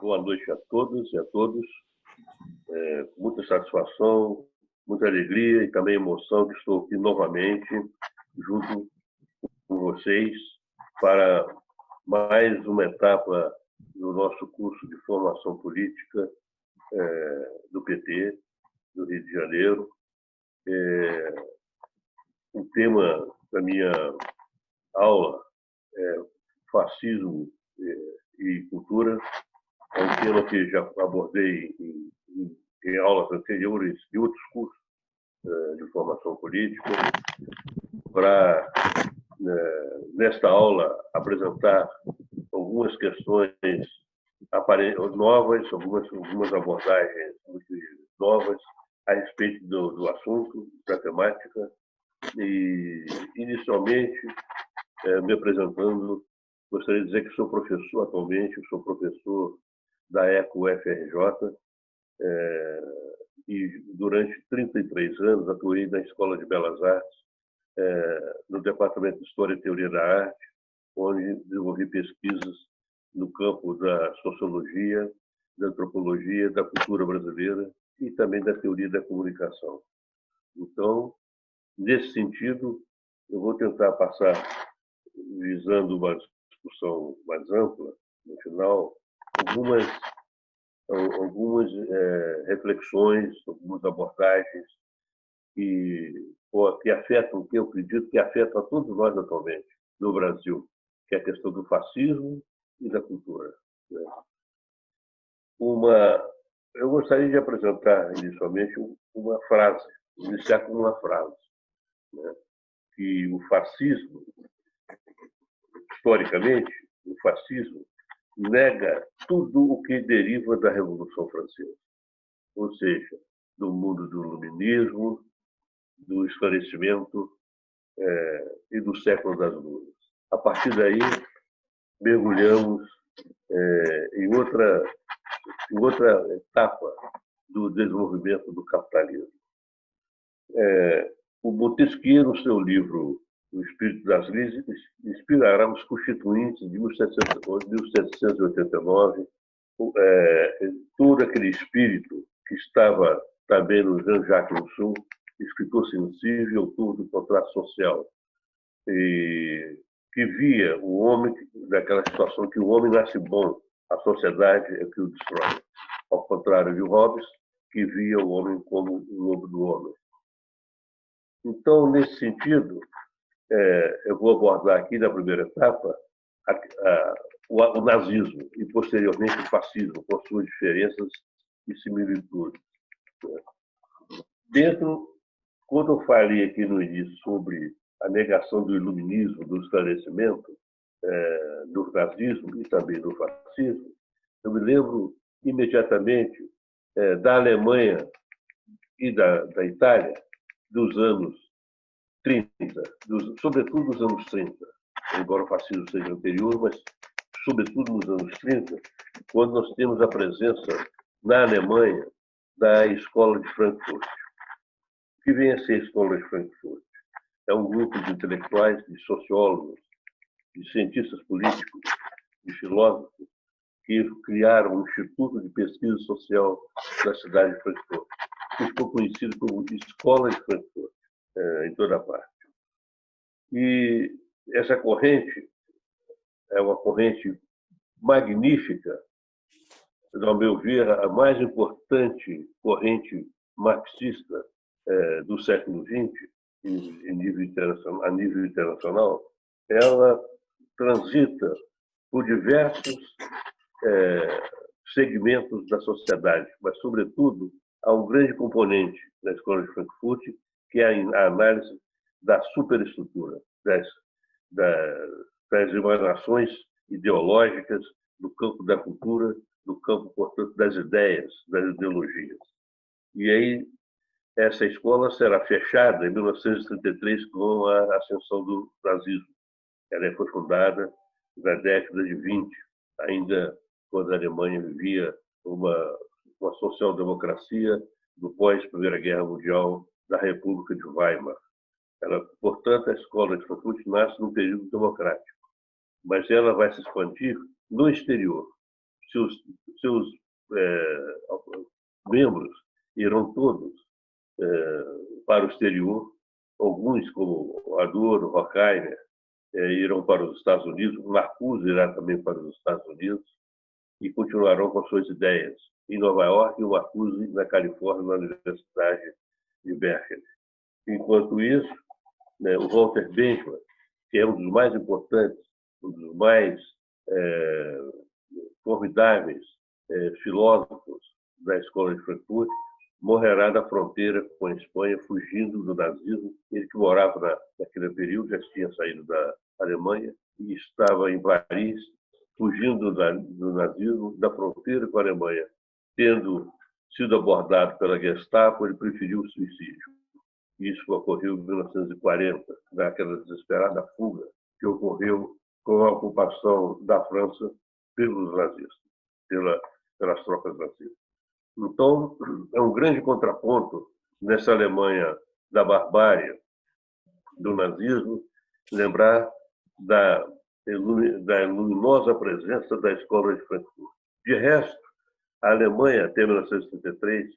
Boa noite a todos e a todos. Com muita satisfação, muita alegria e também emoção que estou aqui novamente junto com vocês para mais uma etapa do nosso curso de formação política do PT, do Rio de Janeiro. O tema da minha aula é fascismo e cultura. É um tema que já abordei em aulas anteriores de outros cursos de formação política, para, nesta aula, apresentar algumas questões novas, algumas abordagens novas a respeito do assunto, da temática, e, inicialmente, me apresentando, gostaria de dizer que sou professor atualmente, sou professor da ECO-UFRJ, e durante 33 anos atuei na Escola de Belas Artes, no Departamento de História e Teoria da Arte, onde desenvolvi pesquisas no campo da sociologia, da antropologia, da cultura brasileira e também da teoria da comunicação. Então, nesse sentido, eu vou tentar passar, visando uma discussão mais ampla, no final, algumas reflexões, algumas abordagens que afetam, que eu acredito que afetam a todos nós atualmente no Brasil, que é a questão do fascismo e da cultura. Eu gostaria de apresentar inicialmente uma frase, iniciar com uma frase, que o fascismo, historicamente, o fascismo nega tudo o que deriva da Revolução Francesa, ou seja, do mundo do iluminismo, do esclarecimento e do século das luzes. A partir daí, mergulhamos em outra etapa do desenvolvimento do capitalismo. O Montesquieu, no seu livro O Espírito das Leis, inspirará os constituintes de 1789, todo aquele espírito que estava também no Jean-Jacques Rousseau, escritor sensível, autor do contrato social, e que via o homem daquela situação que o homem nasce bom, a sociedade é que o destrói. Ao contrário de Hobbes, que via o homem como o lobo do homem. Então, nesse sentido, eu vou abordar aqui na primeira etapa o nazismo e, posteriormente, o fascismo, com suas diferenças e similitudes. Quando eu falei aqui no início sobre a negação do iluminismo, do esclarecimento, do nazismo e também do fascismo, eu me lembro imediatamente da Alemanha e da Itália dos anos 30, sobretudo dos anos 30, embora o fascismo seja anterior, mas sobretudo nos anos 30, quando nós temos a presença na Alemanha da Escola de Frankfurt. O que vem a ser a Escola de Frankfurt? É um grupo de intelectuais, de sociólogos, de cientistas políticos, de filósofos, que criaram um Instituto de Pesquisa Social da cidade de Frankfurt, que ficou conhecido como Escola de Frankfurt, em toda parte. E essa corrente é uma corrente magnífica, ao meu ver, a mais importante corrente marxista do século XX, a nível internacional. Ela transita por diversos segmentos da sociedade, mas, sobretudo, há um grande componente da Escola de Frankfurt, que é a análise da superestrutura, das emanações ideológicas do campo da cultura, do campo, portanto, das ideias, das ideologias. E aí, essa escola será fechada em 1933 com a ascensão do nazismo. Ela foi fundada na década de 20, ainda quando a Alemanha vivia uma social-democracia do pós-Primeira Guerra Mundial da República de Weimar. Portanto, a Escola de Frankfurt nasce num período democrático, mas ela vai se expandir no exterior. seus, seus membros irão todos para o exterior. Alguns, como Adorno, Horkheimer, irão para os Estados Unidos. Marcuse irá também para os Estados Unidos e continuarão com suas ideias em Nova York e o Marcuse na Califórnia, na Universidade de Berkeley. Enquanto isso, o Walter Benjamin, que é um dos mais importantes, um dos mais formidáveis filósofos da Escola de Frankfurt, morrerá na fronteira com a Espanha, fugindo do nazismo. Ele que morava naquele período, já tinha saído da Alemanha e estava em Paris, fugindo do nazismo, da fronteira com a Alemanha. Tendo sido abordado pela Gestapo, ele preferiu o suicídio. Isso ocorreu em 1940, naquela desesperada fuga que ocorreu com a ocupação da França pelos nazistas, pelas tropas nazistas. Então, é um grande contraponto nessa Alemanha da barbárie, do nazismo, lembrar da luminosa presença da Escola de Frankfurt. De resto, a Alemanha, até 1933,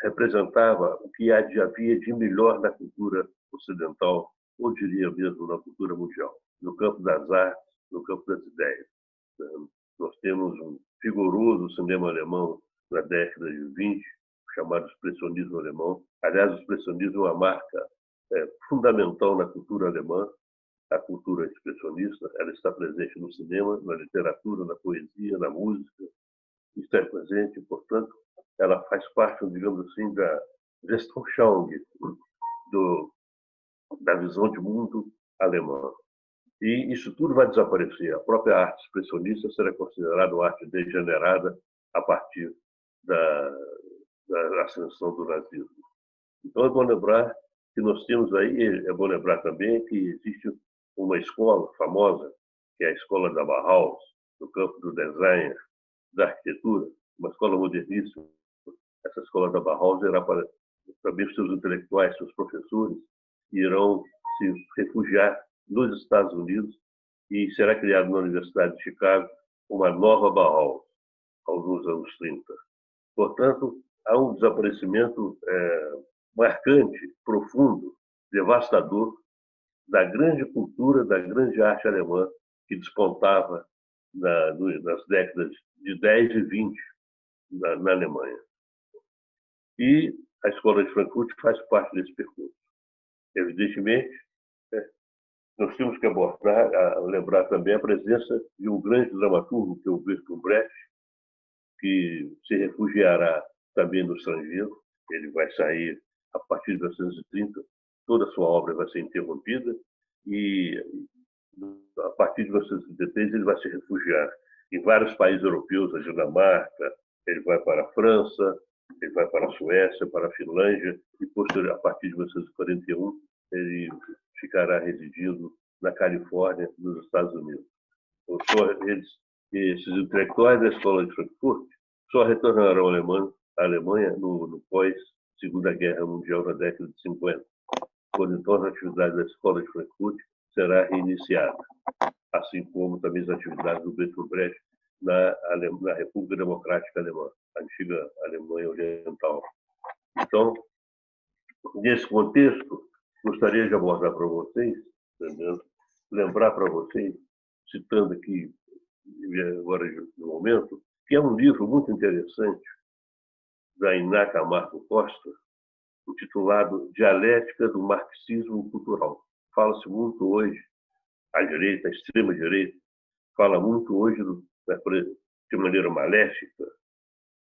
representava o que havia de melhor na cultura ocidental, ou diria mesmo na cultura mundial, no campo das artes, no campo das ideias. Nós temos um vigoroso cinema alemão na década de 20, chamado expressionismo alemão. Aliás, o expressionismo é uma marca fundamental na cultura alemã, a cultura expressionista. Ela está presente no cinema, na literatura, na poesia, na música. Está presente, portanto, ela faz parte, digamos assim, da Weltanschauung, da visão de mundo alemã. E isso tudo vai desaparecer. A própria arte expressionista será considerada uma arte degenerada a partir da ascensão do nazismo. Então, é bom lembrar que nós temos aí, é bom lembrar também que existe uma escola famosa, que é a escola da Bauhaus, no campo do design, da arquitetura, uma escola modernista. Essa escola da Bauhaus irá para também seus intelectuais, seus professores, irão se refugiar nos Estados Unidos e será criada na Universidade de Chicago uma nova Bauhaus, nos anos 30. Portanto, há um desaparecimento marcante, profundo, devastador da grande cultura, da grande arte alemã que despontava nas décadas de 10 e 20 na Alemanha. E a Escola de Frankfurt faz parte desse percurso. Evidentemente, nós temos que abordar, lembrar também a presença de um grande dramaturgo, que é o Bertolt Brecht, que se refugiará também no estrangeiro. Ele vai sair a partir de 1930, toda a sua obra vai ser interrompida e a partir de 1933 ele vai se refugiar em vários países europeus, a Dinamarca, ele vai para a França, ele vai para a Suécia, para a Finlândia e posterior, a partir de 1941 ele ficará residindo na Califórnia, nos Estados Unidos. Então, esses intelectuais da Escola de Frankfurt só retornarão à Alemanha no pós-Segunda Guerra Mundial, na década de 50, quando então a atividade da Escola de Frankfurt será reiniciada, assim como também as atividades do Bertolt Brecht na República Democrática Alemã, a antiga Alemanha Oriental. Então, nesse contexto, gostaria de abordar para vocês, lembrar para vocês, citando aqui agora no momento, que é um livro muito interessante da Iná Camargo Costa, intitulado Dialética do Marxismo Cultural. Fala-se muito hoje, a direita, a extrema-direita, fala muito hoje, de maneira maléfica,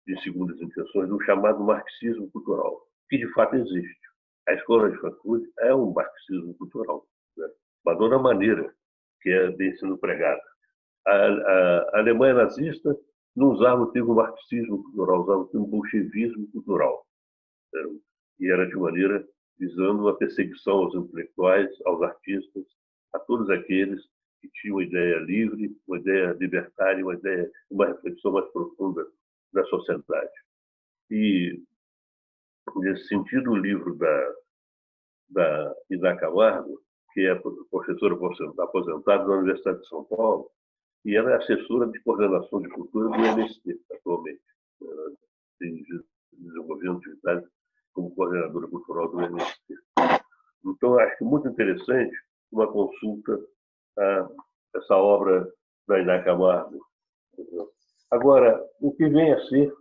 de segundas intenções, do chamado marxismo cultural, que de fato existe. A Escola de Frankfurt é um marxismo cultural, né? Mas não da maneira que vem sendo pregada. A Alemanha nazista não usava o termo marxismo cultural, usava o termo bolchevismo cultural. E era de maneira visando a perseguição aos intelectuais, aos artistas, a todos aqueles que tinham uma ideia livre, uma ideia libertária, uma reflexão mais profunda da sociedade. E, nesse sentido, o livro da Iná Camargo, que é professora aposentada da Universidade de São Paulo, e ela é assessora de coordenação de cultura do MST, atualmente. Ela tem desenvolvendo atividades como coordenadora cultural do MST. Então, acho que muito interessante uma consulta a essa obra da Iná Camargo. Agora, o que vem a ser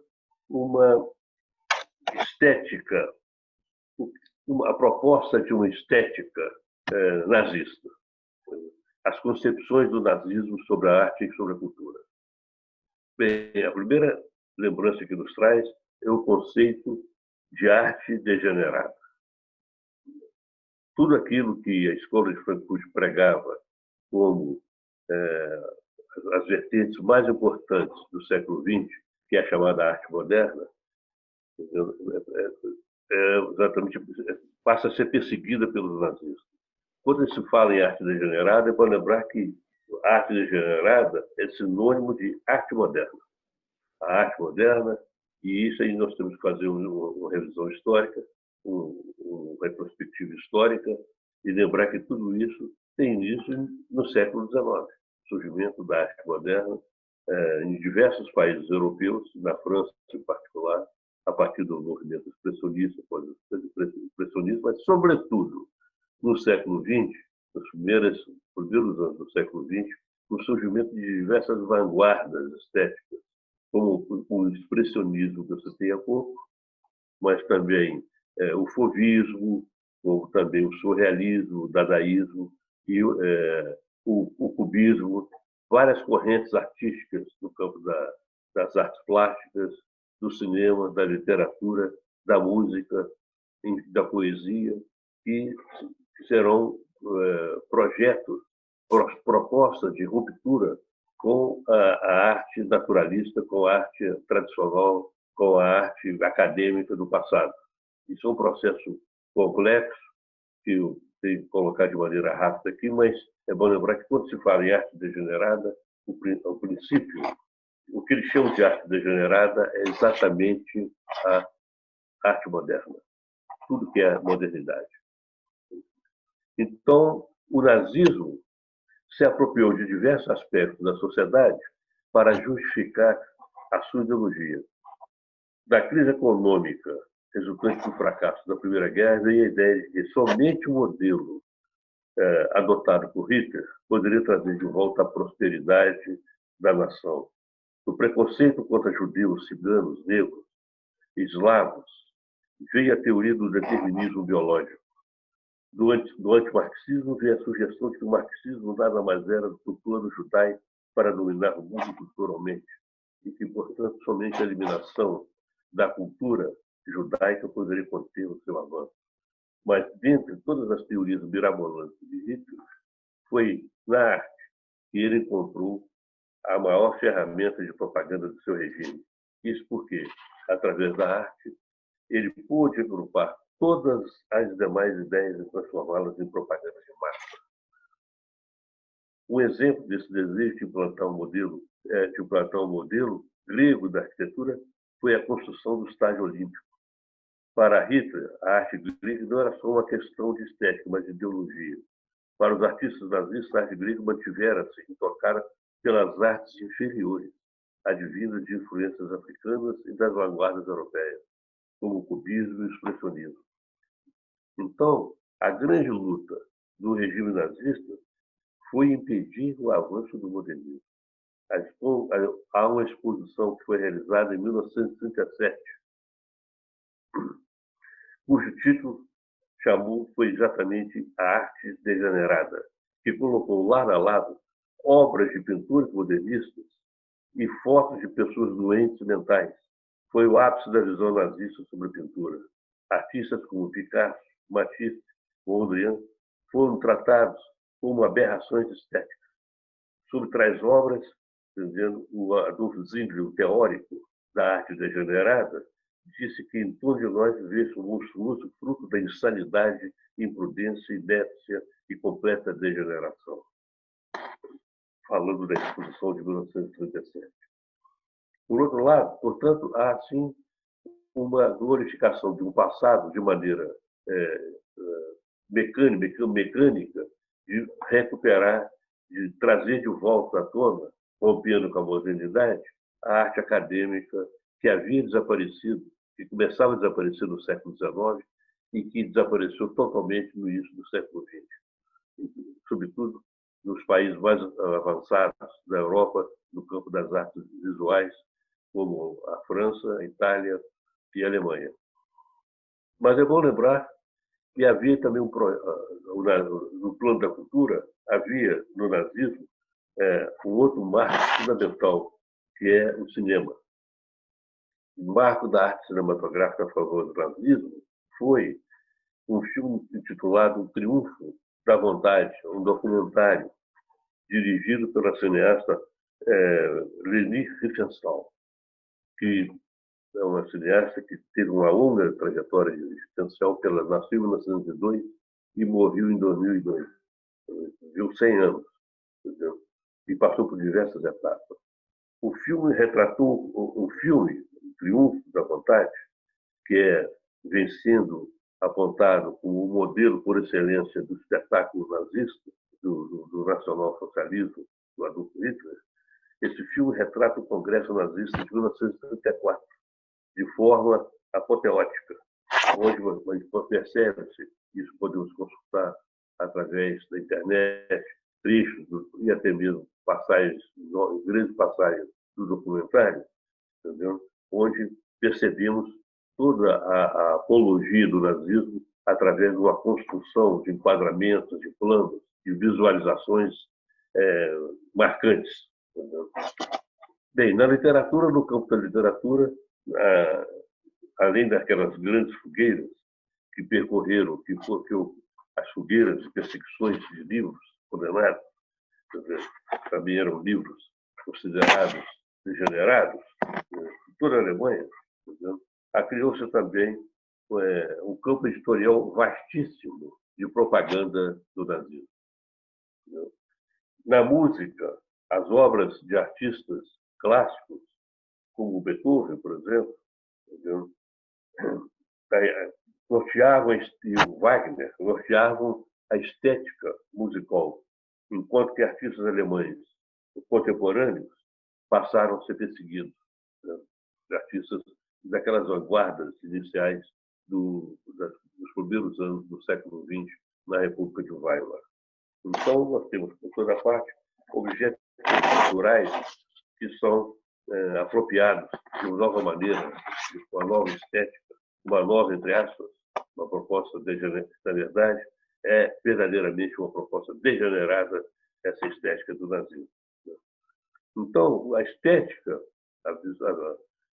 uma estética, a proposta de uma estética nazista, as concepções do nazismo sobre a arte e sobre a cultura. Bem, a primeira lembrança que nos traz é o conceito de arte degenerada. Tudo aquilo que a escola de Frankfurt pregava como as vertentes mais importantes do século XX, que é a chamada arte moderna, exatamente passa a ser perseguida pelos nazistas. Quando se fala em arte degenerada, é para lembrar que a arte degenerada é sinônimo de arte moderna. A arte moderna, e isso aí nós temos que fazer uma revisão histórica, uma retrospectiva histórica, e lembrar que tudo isso tem início no século XIX. O surgimento da arte moderna em diversos países europeus, na França em particular, a partir do movimento expressionista, mas, sobretudo, no século XX, nos primeiros anos do século XX, o surgimento de diversas vanguardas estéticas, como o expressionismo que eu citei há pouco, mas também o fauvismo, como também o surrealismo, o dadaísmo e o cubismo, várias correntes artísticas no campo das artes plásticas, do cinema, da literatura, da música, da poesia, que serão projetos, propostas de ruptura com a arte naturalista, com a arte tradicional, com a arte acadêmica do passado. Isso é um processo complexo, que eu tenho que colocar de maneira rápida aqui, mas é bom lembrar que quando se fala em arte degenerada, o princípio, o que eles chamam de arte degenerada é exatamente a arte moderna, tudo que é modernidade. Então, o nazismo se apropriou de diversos aspectos da sociedade para justificar a sua ideologia. Da crise econômica resultante do fracasso da Primeira Guerra veio a ideia de que somente o modelo adotado por Hitler poderia trazer de volta a prosperidade da nação. O preconceito contra judeus, ciganos, negros, eslavos, veio a teoria do determinismo biológico. Do antimarxismo veio a sugestão de que o marxismo nada mais era do que o plano judaico para dominar o mundo culturalmente e que, portanto, somente a eliminação da cultura judaica poderia conter o seu avanço. Mas, dentre todas as teorias mirabolantes de Hitler, foi na arte que ele encontrou a maior ferramenta de propaganda do seu regime. Isso porque, através da arte, ele pôde agrupar todas as demais ideias e transformá-las em propaganda de massa. Um exemplo desse desejo de implantar um modelo grego da arquitetura foi a construção do Estádio Olímpico. Para Hitler, a arte grega não era só uma questão de estética, mas de ideologia. Para os artistas nazistas, a arte grega mantivera-se intocada pelas artes inferiores, advindas de influências africanas e das vanguardas europeias, como o cubismo e o expressionismo. Então, a grande luta do regime nazista foi impedir o avanço do modernismo. Há uma exposição que foi realizada em 1937, cujo título foi exatamente A Arte Degenerada, que colocou lado a lado obras de pintores modernistas e fotos de pessoas doentes mentais. Foi o ápice da visão nazista sobre a pintura. Artistas como Picasso, Matisse, Mondrian foram tratados como aberrações estéticas. Sobre tais obras, entendendo, o Adolf Zingler, o teórico da arte degenerada, disse que em torno de nós vivesse um monstruoso fruto da insanidade, imprudência, inépcia e completa degeneração. Falando da exposição de 1937. Por outro lado, portanto, há, sim, uma glorificação de um passado de maneira mecânica, de recuperar, de trazer de volta à tona rompendo com a modernidade, a arte acadêmica que havia desaparecido, que começava a desaparecer no século XIX e que desapareceu totalmente no início do século XX, sobretudo nos países mais avançados da Europa, no campo das artes visuais, como a França, a Itália e a Alemanha. Mas é bom lembrar que havia também no plano da cultura, havia no nazismo um outro marco fundamental, que é o cinema. O marco da arte cinematográfica a favor do nazismo foi um filme intitulado O Triunfo da Vontade, um documentário dirigido pela cineasta Leni Riefenstahl, que é uma cineasta que teve uma longa trajetória existencial, que ela nasceu em 1902 e morreu em 2002. Viveu 100 anos, entendeu? E passou por diversas etapas. O filme retratou o filme, O Triunfo da Vontade, que vem sendo apontado como o modelo por excelência do espetáculo nazista, do nacionalsocialismo, do Adolf Hitler. Esse filme retrata o Congresso Nazista de 1934, de forma apoteótica, onde percebe-se, isso podemos consultar através da internet, trechos e até mesmo passagens, grandes passagens do documentário, entendeu? Onde percebemos toda a apologia do nazismo através de uma construção de enquadramentos, de planos, de visualizações marcantes. Entendeu? Bem, na literatura, no campo da literatura, além daquelas grandes fogueiras que percorreram, as fogueiras de perseguições de livros condenados, também eram livros considerados degenerados, em toda a Alemanha, criou-se também um campo editorial vastíssimo de propaganda do nazismo. Na música, as obras de artistas clássicos, como Beethoven, por exemplo, norteavam, e o Wagner, norteavam a estética musical, enquanto que artistas alemães contemporâneos passaram a ser perseguidos, artistas daquelas vanguardas iniciais dos primeiros anos do século XX na República de Weimar. Então, nós temos, por toda parte, objetos culturais que são apropriados de uma nova maneira, de uma nova estética, uma nova, entre aspas, uma proposta degenerada. Na verdade, é verdadeiramente uma proposta degenerada essa estética do nazismo. Então, a estética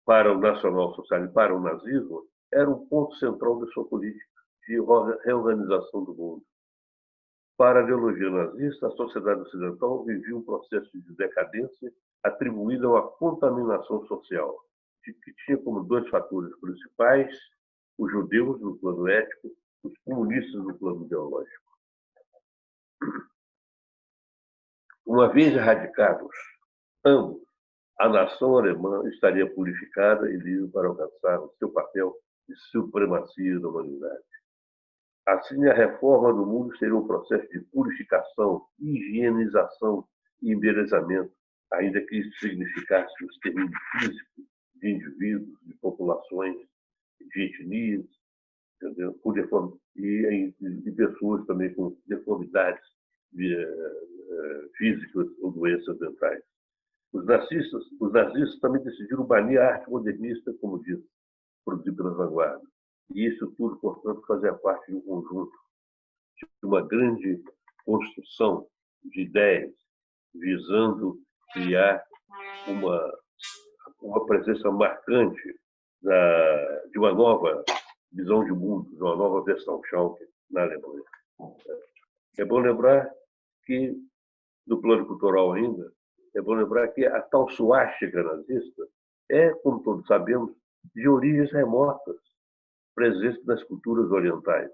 para o nacionalsocialismo, para o nazismo, era um ponto central da sua política de reorganização do mundo. Para a ideologia nazista, a sociedade ocidental vivia um processo de decadência atribuído a uma contaminação social, que tinha como dois fatores principais os judeus no plano ético, os comunistas no plano ideológico. Uma vez erradicados ambos, a nação alemã estaria purificada e livre para alcançar o seu papel de supremacia da humanidade. Assim, a reforma do mundo seria um processo de purificação, higienização e embelezamento, ainda que isso significasse o extermínio físico de indivíduos, de populações, de etnias, entendeu? E pessoas também com deformidades físicas ou doenças mentais. Os nazistas também decidiram banir a arte modernista, como disse, produzida pelas vanguardas. E isso tudo, portanto, fazia parte de um conjunto, de uma grande construção de ideias, visando criar uma presença marcante de uma nova visão de mundo, de uma nova Weltanschauung na Alemanha. É bom lembrar que, no plano cultural ainda, é bom lembrar que a tal suástica nazista é, como todos sabemos, de origens remotas, presente nas culturas orientais.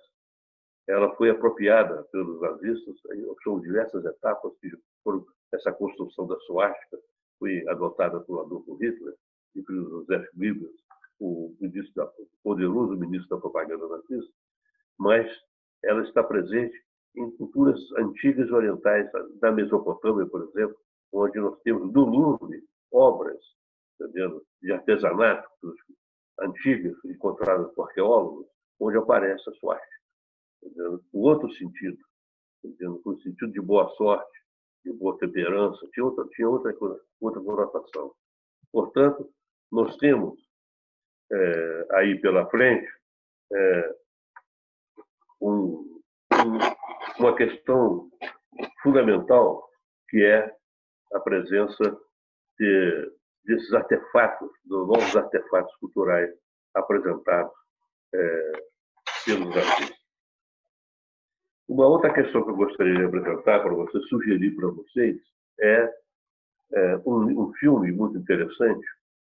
Ela foi apropriada pelos nazistas, são diversas etapas que foram essa construção da suástica, foi adotada pelo Adolf Hitler e pelo Joseph Goebbels, o poderoso ministro da propaganda nazista, mas ela está presente em culturas antigas orientais, da Mesopotâmia, por exemplo, onde nós temos no Louvre obras, entendeu? De artesanato antigas, encontradas por arqueólogos, onde aparece a swastika. O outro sentido, entendeu? O sentido de boa sorte, de boa temperança, tinha outra conotação. Portanto, nós temos aí pela frente uma questão fundamental, que é a presença desses artefatos, dos novos artefatos culturais apresentados pelos artistas. Uma outra questão que eu gostaria de apresentar para vocês, sugerir para vocês, é um filme muito interessante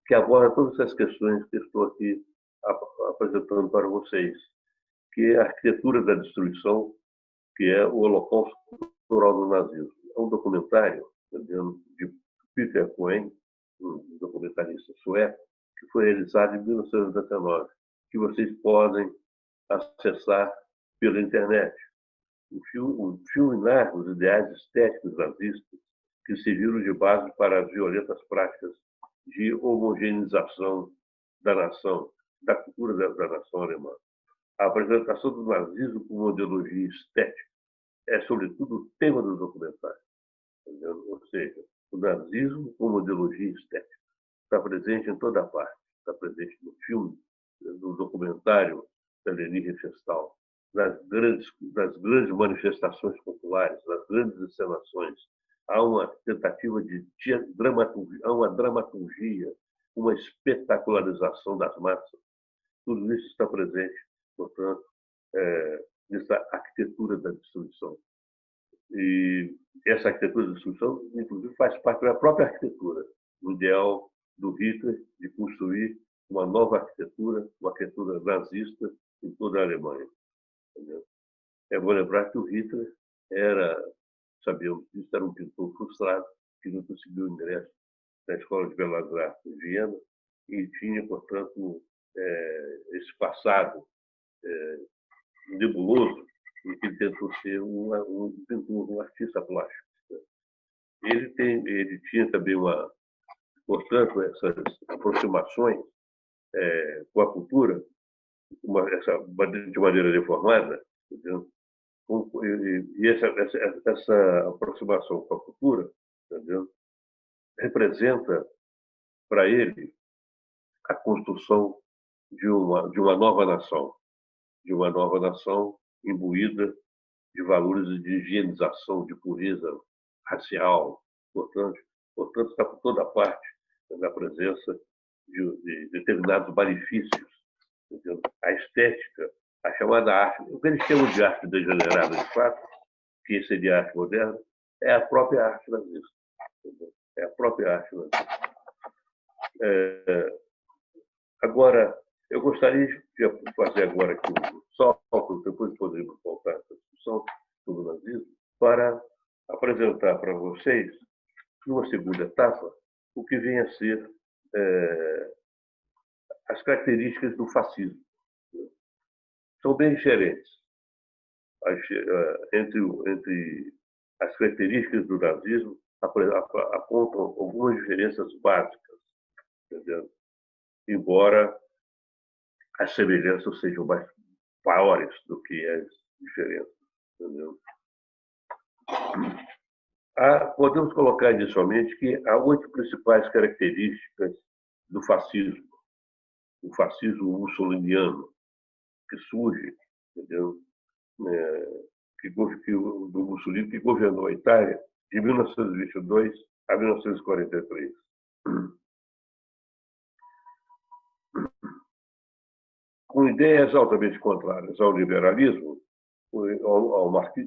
que aborda todas essas questões que estou aqui apresentando para vocês, que é a Arquitetura da Destruição, que é o Holocausto Cultural do Nazismo. É um documentário de Peter Cohen, um documentarista sueco, que foi realizado em 1999, que vocês podem acessar pela internet. O filme narra os ideais estéticos nazistas que serviram de base para as violentas práticas de homogeneização da nação, da cultura da nação alemã. A apresentação do nazismo como ideologia estética é, sobretudo, o tema do documentário. Entendeu? Ou seja, o nazismo como ideologia estética está presente em toda parte. Está presente no filme, no documentário da Leni Riefenstahl, das grandes manifestações populares, das grandes encenações. Há uma tentativa de dramaturgia, há uma dramaturgia, uma espetacularização das massas. Tudo isso está presente, portanto, nessa arquitetura da destruição. E essa arquitetura da destruição, inclusive, faz parte da própria arquitetura, o ideal do Hitler de construir uma nova arquitetura, uma arquitetura nazista em toda a Alemanha. Entendeu? É bom lembrar que o Hitler sabíamos disso, era um pintor frustrado, que não conseguiu ingresso na Escola de Belas Artes em Viena e tinha, portanto, esse passado nebuloso, em que ele tentou ser um pintor, um artista plástico. Ele tinha também portanto, essas aproximações com a cultura, de maneira deformada, entendeu? E essa aproximação com a cultura, entendeu? Representa para ele a construção de uma nova nação, imbuída de valores de higienização, de pureza racial, portanto está por toda parte na presença de determinados malefícios. Entendeu? A estética, a chamada arte, o que eles chamam de arte degenerada, de fato, que seria a arte moderna, é a própria arte nazista. É a própria arte nazista. Agora, eu gostaria de fazer agora aqui um salto, depois poderíamos voltar a essa discussão sobre o nazismo, para apresentar para vocês, numa segunda etapa, o que vem a ser as características do fascismo. São bem diferentes. Entre as características do nazismo, apontam algumas diferenças básicas, entendeu? Embora as semelhanças sejam maiores do que as diferenças. Entendeu? Podemos colocar inicialmente que há 8 principais características do fascismo. O fascismo mussoliniano, que surge, entendeu? Do Mussolini, que governou a Itália de 1922 a 1943. Com ideias altamente contrárias ao liberalismo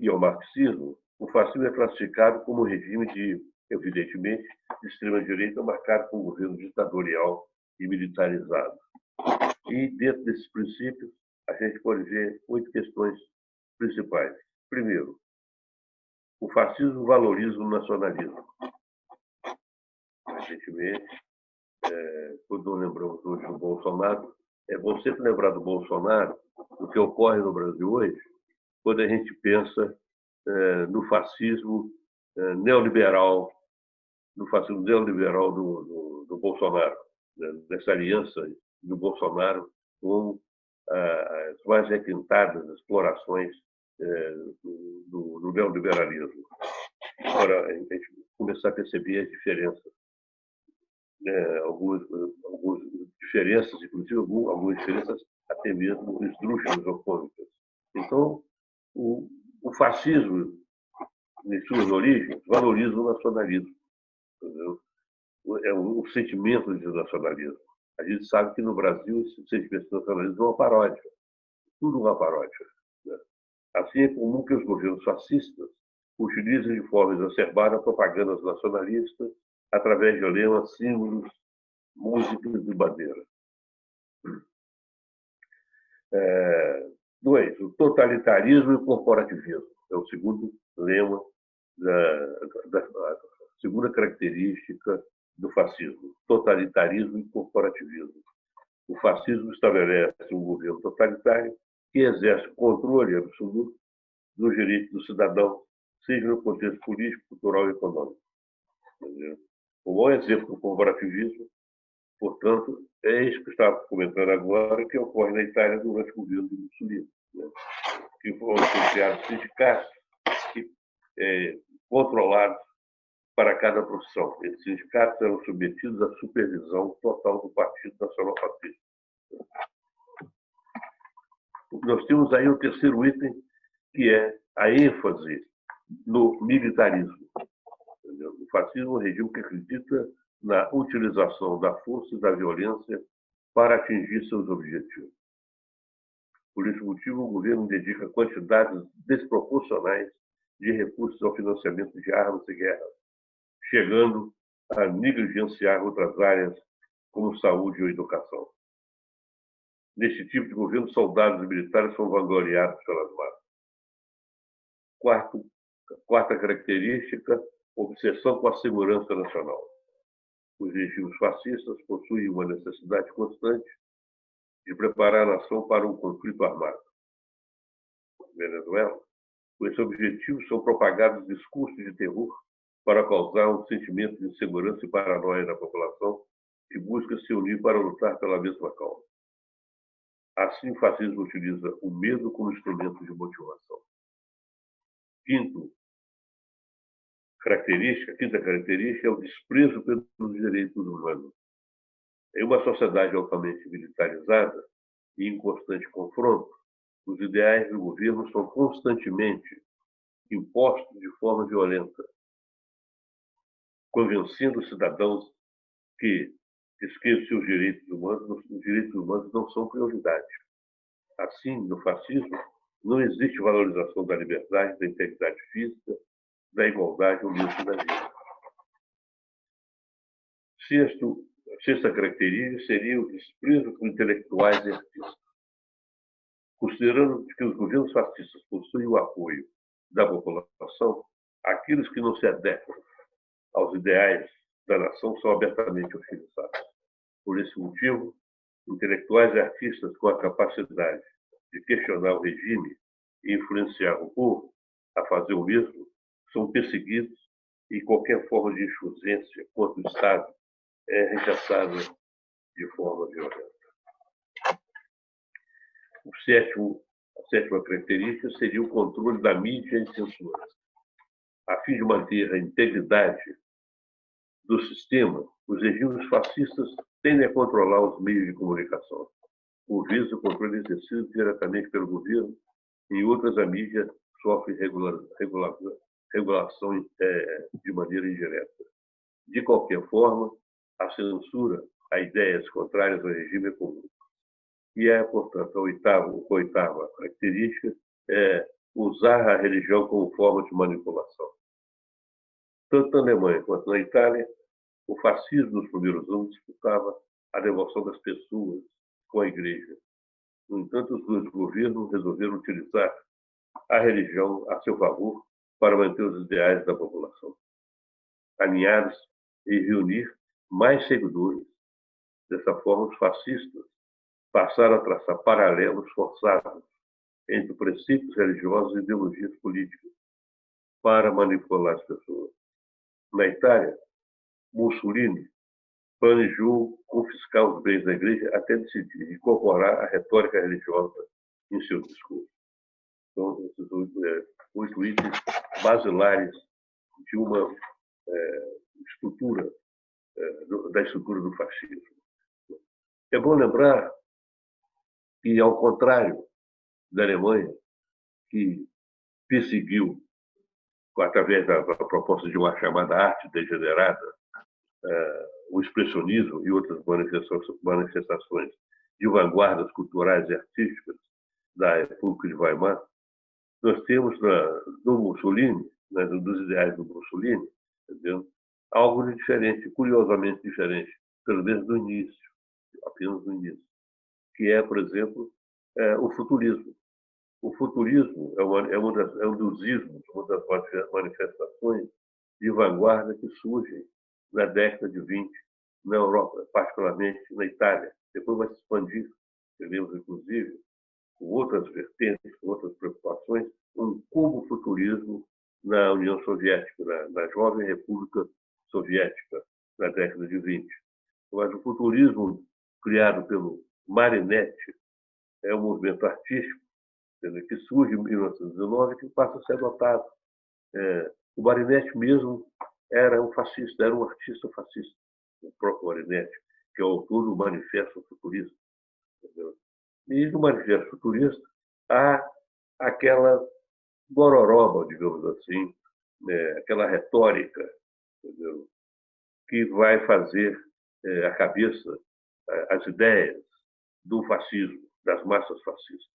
e ao marxismo, o fascismo é classificado como um regime evidentemente, de extrema-direita, marcado por um governo ditatorial e militarizado. E, dentro desses princípios, a gente pode ver 8 questões principais. Primeiro, o fascismo valoriza o nacionalismo. Recentemente, quando lembramos hoje do Bolsonaro, é bom sempre lembrar do Bolsonaro, o que ocorre no Brasil hoje, quando a gente pensa no fascismo neoliberal do fascismo neoliberal do Bolsonaro, né? Dessa aliança do Bolsonaro com as mais requintadas explorações do neoliberalismo. Agora, a gente começar a perceber as diferenças, né? Algumas diferenças, inclusive algumas diferenças até mesmo esdrúxulas ou cômicas. Então, o fascismo, em suas origens, valoriza o nacionalismo. Entendeu? É um sentimento de nacionalismo. A gente sabe que no Brasil esse sentimento de nacionalismo é uma paródia. Tudo uma paródia. Né? Assim é comum que os governos fascistas utilizem de forma exacerbada propagandas nacionalistas através de lemas, símbolos, músicas e bandeiras. 2. O totalitarismo e o corporativismo. É o segundo lema, a segunda característica do fascismo. Totalitarismo e corporativismo. O fascismo estabelece um governo totalitário que exerce controle absoluto dos direitos do cidadão, seja no contexto político, cultural e econômico. Entendeu? O maior exemplo do corporativismo, portanto, é isso que eu estava comentando agora, que ocorre na Itália durante o governo de Mussolini, né? Que foram criados sindicatos controlados para cada profissão. Esses sindicatos eram submetidos à supervisão total do Partido Nacional Fascista. Nós temos aí o terceiro item, que é a ênfase no militarismo. Entendeu? O fascismo é um regime que acredita na utilização da força e da violência para atingir seus objetivos. Por esse motivo, o governo dedica quantidades desproporcionais de recursos ao financiamento de armas e guerras, chegando a negligenciar outras áreas, como saúde ou educação. Neste tipo de governo, soldados e militares são vangloriados pelas massas. Quarta característica, obsessão com a segurança nacional. Os regimes fascistas possuem uma necessidade constante de preparar a nação para um conflito armado. Venezuela, com esse objetivo, são propagados discursos de terror para causar um sentimento de insegurança e paranoia na população que busca se unir para lutar pela mesma causa. Assim, o fascismo utiliza o medo como instrumento de motivação. Quinta característica é o desprezo pelos direitos humanos. Em uma sociedade altamente militarizada e em constante confronto, os ideais do governo são constantemente impostos de forma violenta, convencendo os cidadãos que esqueçam os direitos humanos não são prioridade. Assim, no fascismo, não existe valorização da liberdade, da integridade física, da igualdade ou mesmo da vida. Sexta característica seria o desprezo por intelectuais e artistas. Considerando que os governos fascistas possuem o apoio da população, aqueles que não se adequam aos ideais da nação são abertamente hostilizados. Por esse motivo, intelectuais e artistas com a capacidade de questionar o regime e influenciar o povo a fazer o mesmo são perseguidos e qualquer forma de insurgência contra o Estado é rechaçada de forma violenta. A sétima característica seria o controle da mídia e censura. A fim de manter a integridade do sistema, os regimes fascistas tendem a controlar os meios de comunicação. Por vezes, o controle é exercido diretamente pelo governo e em outras a mídia sofre regulação de maneira indireta. De qualquer forma, a censura a ideias contrárias ao regime é comum. E portanto, a oitava característica é usar a religião como forma de manipulação. Tanto na Alemanha quanto na Itália, o fascismo nos primeiros anos disputava a devoção das pessoas com a igreja. No entanto, os dois governos resolveram utilizar a religião a seu favor para manter os ideais da população, alinhados e reunir mais seguidores. Dessa forma, os fascistas passaram a traçar paralelos forçados entre princípios religiosos e ideologias políticas para manipular as pessoas. Na Itália, Mussolini planejou confiscar os bens da igreja até decidir incorporar a retórica religiosa em seu discurso. Então, esses 8 itens basilares de uma estrutura, da estrutura do fascismo. É bom lembrar que, ao contrário da Alemanha, que perseguiu, através da proposta de uma chamada arte degenerada, o expressionismo e outras manifestações de vanguardas culturais e artísticas da República de Weimar, nós temos no Mussolini, dos ideais do Mussolini, entendeu? Algo de diferente, curiosamente diferente, pelo menos no início, apenas no início, que é, por exemplo, o futurismo. O futurismo é um dos ismos, uma das manifestações de vanguarda que surgem na década de 20 na Europa, particularmente na Itália. Depois vai se expandir, teremos, inclusive, com outras vertentes, com outras preocupações, um cubo-futurismo na União Soviética, na jovem República Soviética, na década de 20. Mas o futurismo criado pelo Marinetti é um movimento artístico que surge em 1919 e que passa a ser adotado. O Marinetti mesmo era um fascista, era um artista fascista, o próprio Marinetti, que é o autor do Manifesto Futurista. Entendeu? E no Manifesto Futurista há aquela gororoba, digamos assim, aquela retórica, entendeu? Que vai fazer a cabeça, as ideias do fascismo, das massas fascistas.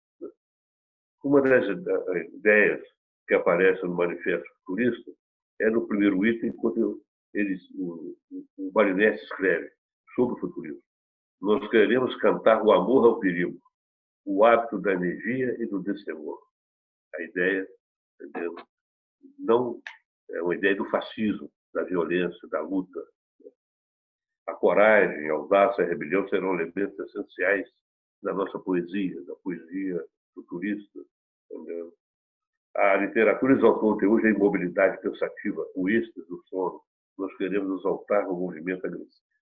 Uma das ideias que aparece no Manifesto Futurista é no primeiro item, quando o Marinetti escreve sobre o futurismo. Nós queremos cantar o amor ao perigo, o hábito da energia e do destemor. A ideia, entendeu? Não é uma ideia do fascismo, da violência, da luta. A coragem, a audácia, a rebelião serão elementos essenciais da nossa poesia, da poesia futurista. Entendeu? A literatura exaltou até hoje a imobilidade pensativa, o êxtase do sono. Nós queremos exaltar o movimento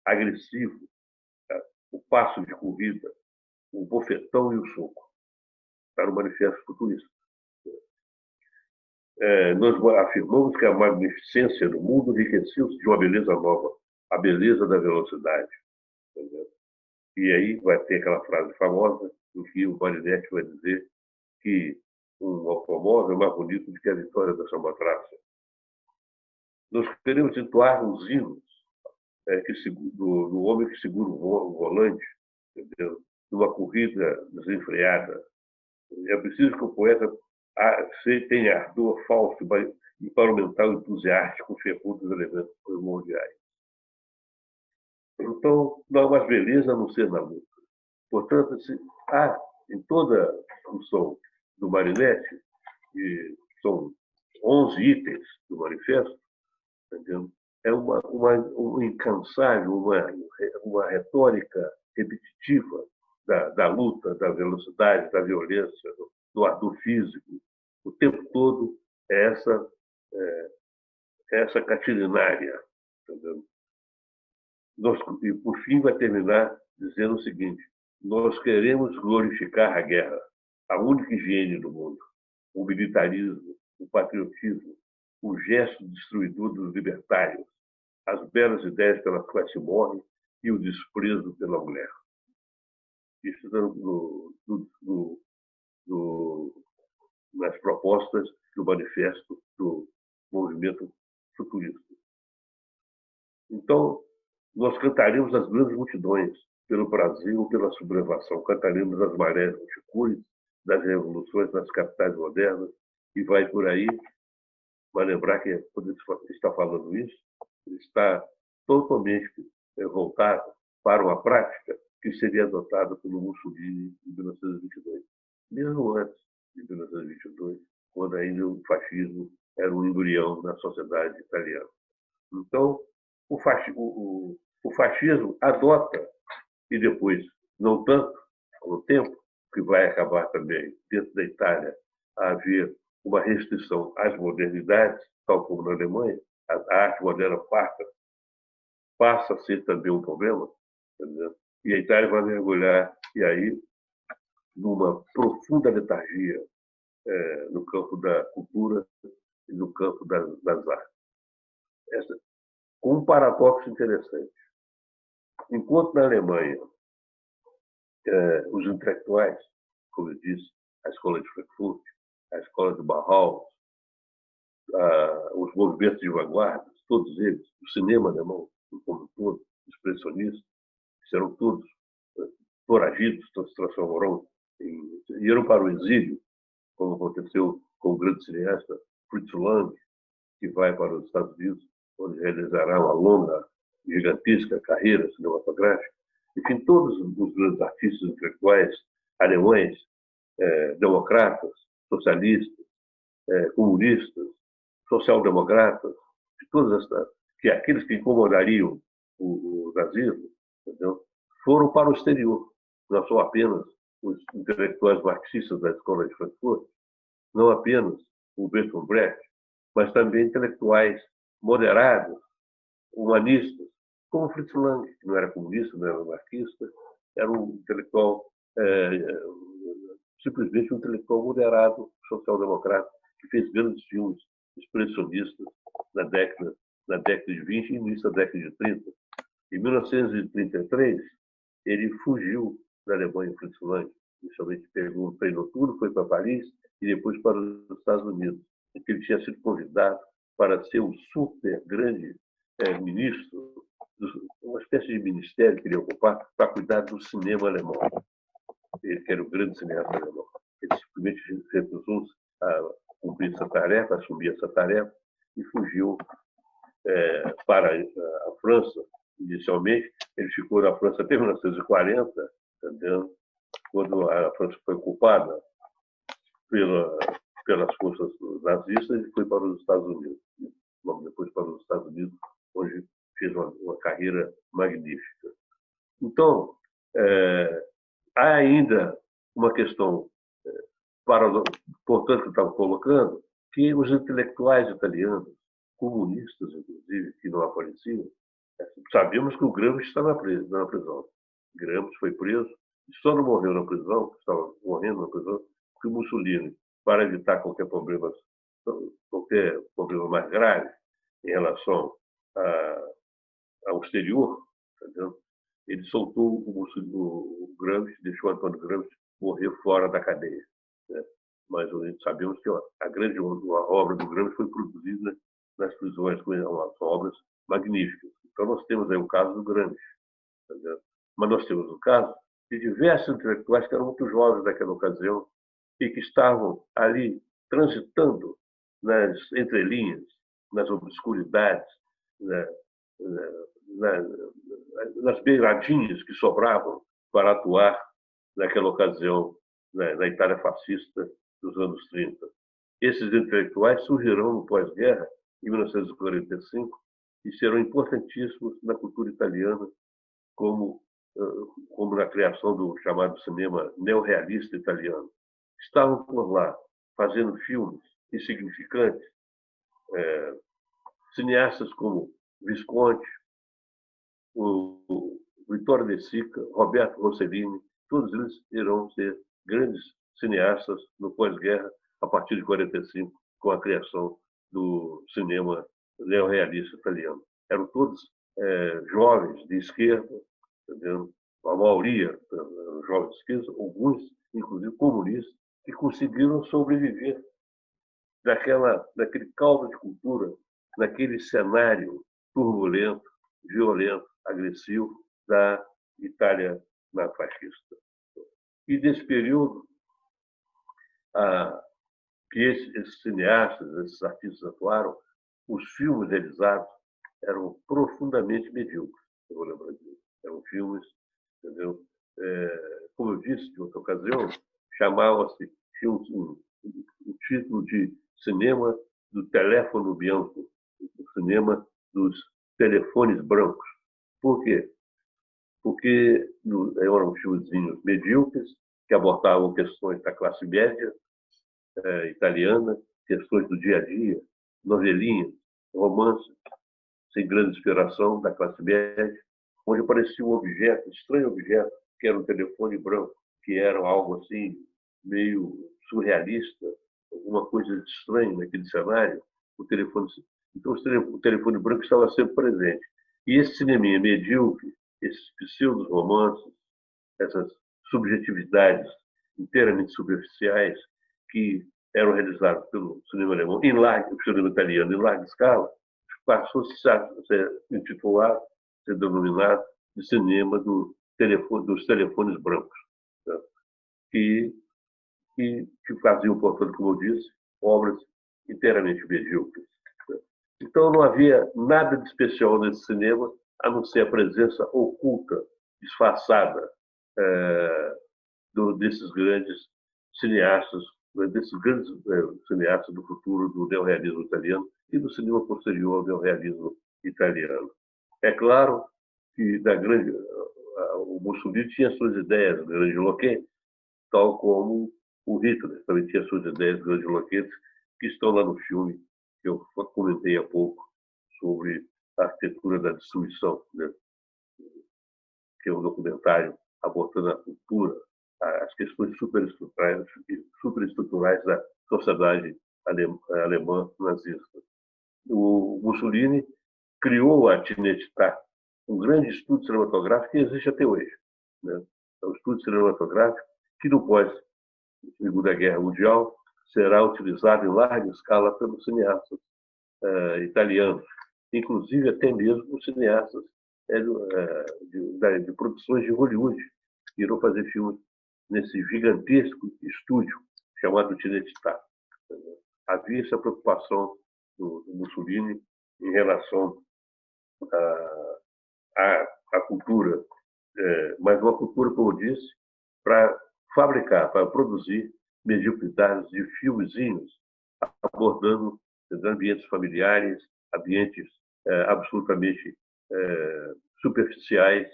agressivo, tá? O passo de corrida, o bofetão e o soco. Está no Manifesto Futurista. Nós afirmamos que a magnificência do mundo enriqueceu-se de uma beleza nova, a beleza da velocidade. Entendeu? E aí vai ter aquela frase famosa em que o Marinetti vai dizer que um automóvel é mais bonito do que a vitória da Samotracia. Nós queremos entoar os hinos do homem que segura o volante, entendeu? Numa corrida desenfreada. É preciso que o poeta tenha ardor falso para aumentar o entusiasmo com o fervor dos elementos primordiais. Então, não há mais beleza a não ser na luta. Portanto, há em toda a discussão do Marinetti, que são 11 itens do manifesto, entendeu? É um incansável, uma retórica repetitiva da luta, da velocidade, da violência, do ardor físico. O tempo todo é essa catilinária. Entendeu? E, por fim, vai terminar dizendo o seguinte: nós queremos glorificar a guerra, a única higiene do mundo, o militarismo, o patriotismo, o gesto destruidor dos libertários, as belas ideias pelas quais se morre e o desprezo pela mulher. Isso nas propostas do manifesto do movimento futurista. Então, nós cantaremos as grandes multidões pelo Brasil, pela sublevação, cantaremos as marés multicores das revoluções nas capitais modernas e vai por aí. Vai lembrar que, quando ele está falando isso, ele está totalmente voltado para uma prática que seria adotada pelo Mussolini em 1922, mesmo antes de 1922, quando ainda o fascismo era um embrião na sociedade italiana. Então, o fascismo adota, e depois, não tanto, com o tempo, que vai acabar também, dentro da Itália, a haver uma restrição às modernidades, tal como na Alemanha, a arte moderna passa passa a ser também um problema, entendeu? E a Itália vai mergulhar, e aí, numa profunda letargia no campo da cultura e no campo das artes. Com um paradoxo interessante. Enquanto na Alemanha os intelectuais, como eu disse, a escola de Frankfurt, a escola de Bauhaus, os movimentos de vanguarda, todos eles, o cinema alemão, como um todo, expressionistas, serão todos foragidos, todos se transformarão irão para o exílio, como aconteceu com o grande cineasta Fritz Lang, que vai para os Estados Unidos, onde realizará uma longa, gigantesca carreira cinematográfica. Enfim, todos os grandes artistas intelectuais alemães, democratas, socialistas, comunistas, social-democratas, que aqueles que incomodariam o nazismo, entendeu? Foram para o exterior. Não são apenas os intelectuais marxistas da escola de Frankfurt, não apenas o Bertolt Brecht, mas também intelectuais moderados, humanistas, como Fritz Lang, que não era comunista, não era marxista, era um intelectual, simplesmente um intelectual moderado, social-democrata, que fez grandes filmes expressionistas na década de 20 e início da década de 30. Em 1933, ele fugiu da Alemanha, Fritz Lang, inicialmente pegou um trem noturno, foi para Paris e depois para os Estados Unidos, em que ele tinha sido convidado para ser um super grande ministro, uma espécie de ministério que ele ia ocupar para cuidar do cinema alemão. Ele que era o grande cineasta alemão. Ele simplesmente recusou-se a cumprir essa tarefa, assumir essa tarefa e fugiu para a França. Inicialmente, ele ficou na França até 1940, entendeu? Quando a França foi ocupada pelas forças nazistas, ele foi para os Estados Unidos. Logo depois para os Estados Unidos, onde fez uma carreira magnífica. Então, há ainda uma questão importante que eu estava colocando, que os intelectuais italianos, comunistas, inclusive, que não apareciam, sabemos que o Gramsci está na prisão. Gramsci foi preso e só não morreu na prisão, estava morrendo na prisão, porque o Mussolini, para evitar qualquer problema mais grave em relação ao exterior, entendeu? Ele soltou o Gramsci, deixou o Antônio Gramsci morrer fora da cadeia. Né? Mas sabemos que a grande obra do Gramsci foi produzida nas prisões, são obras magníficas. Então, nós temos aí o caso do Gramsci. Entendeu? Mas nós temos o caso de diversos intelectuais que eram muito jovens naquela ocasião e que estavam ali transitando nas entrelinhas, nas obscuridades, nas beiradinhas que sobravam para atuar naquela ocasião na Itália fascista dos anos 30. Esses intelectuais surgirão no pós-guerra, em 1945, e serão importantíssimos na cultura italiana, como na criação do chamado cinema neorrealista italiano. Estavam por lá fazendo filmes insignificantes, cineastas como Visconti, o Vittorio De Sica, Roberto Rossellini, todos eles irão ser grandes cineastas no pós-guerra, a partir de 45, com a criação do cinema neorrealista italiano. Eram todos jovens de esquerda, entendeu? A maioria jovens de esquerda, alguns, inclusive comunistas, que conseguiram sobreviver daquele caldo de cultura, naquele cenário turbulento, violento, agressivo da Itália fascista. E nesse período, que esses cineastas, esses artistas atuaram, os filmes realizados eram profundamente medíocres, eu vou lembrar disso. Eram filmes, entendeu? Como eu disse de outra ocasião, chamava-se o título de cinema do teléfono bianco, o cinema dos telefones brancos. Por quê? Porque eram filmezinhos medíocres que abordavam questões da classe média italiana, questões do dia a dia, novelinhas, romances, sem grande inspiração, da classe média, onde aparecia um objeto, um estranho objeto, que era um telefone branco, que era algo assim, meio surrealista, alguma coisa de estranho naquele cenário. O telefone, então, o telefone branco estava sempre presente. E esse cineminha medíocre, esses pseudo-romances, essas subjetividades inteiramente superficiais que eram realizados pelo cinema alemão, o cinema italiano em larga escala, passou a ser intitulado, ser denominado de cinema dos telefones brancos, né? que, que faziam, portanto, como eu disse, obras inteiramente medíocres. Né? Então, não havia nada de especial nesse cinema, a não ser a presença oculta, disfarçada, desses grandes cineastas, cineastas do futuro do neorrealismo italiano e do cinema posterior ao neorrealismo italiano. É claro que o Mussolini tinha suas ideias grandiloquentes, tal como o Hitler também tinha suas ideias grandiloquentes, que estão lá no filme que eu comentei há pouco sobre a arquitetura da destruição, né? Que é um documentário abordando a cultura, as questões superestruturais da sociedade alemã nazista. O Mussolini criou a Cinecittà, um grande estudo cinematográfico que existe até hoje, né? É um estudo cinematográfico que, no pós-Segunda Guerra Mundial, será utilizado em larga escala pelos cineastas italianos, inclusive até mesmo os cineastas de produções de Hollywood, que irão fazer filmes nesse gigantesco estúdio chamado Cinecittà. Havia essa preocupação do Mussolini em relação à cultura, mas uma cultura, como eu disse, para fabricar, para produzir mediocridades de filmezinhos, abordando ambientes familiares, ambientes absolutamente superficiais.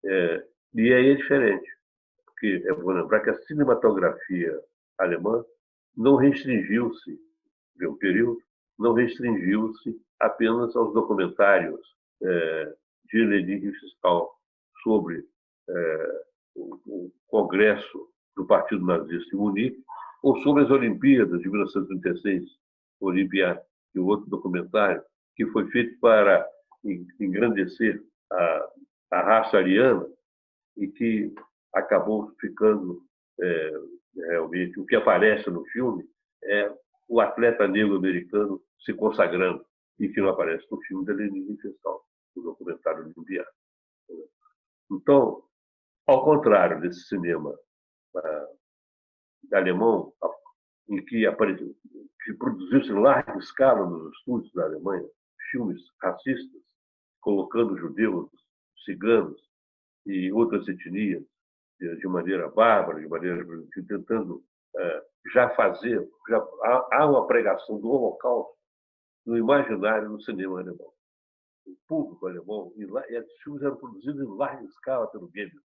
E aí é diferente, porque é bom lembrar que a cinematografia alemã não restringiu-se, de um período, não restringiu-se apenas aos documentários de Lenin Fiscal sobre o Congresso do Partido Nazista em Munique, ou sobre as Olimpíadas de 1936, Olimpíada, e outro documentário que foi feito para engrandecer a raça ariana e que acabou ficando realmente o que aparece no filme é o atleta negro americano se consagrando e que não aparece no filme da Lenin Fiscal, o documentário Olimpíada. Então, ao contrário desse cinema alemão, em que produziu-se em larga escala nos estúdios da Alemanha filmes racistas, colocando judeus, ciganos e outras etnias de maneira bárbara, tentando há uma pregação do Holocausto no imaginário no cinema alemão. O público alemão, esses filmes eram produzidos em larga escala pelo Goebbels,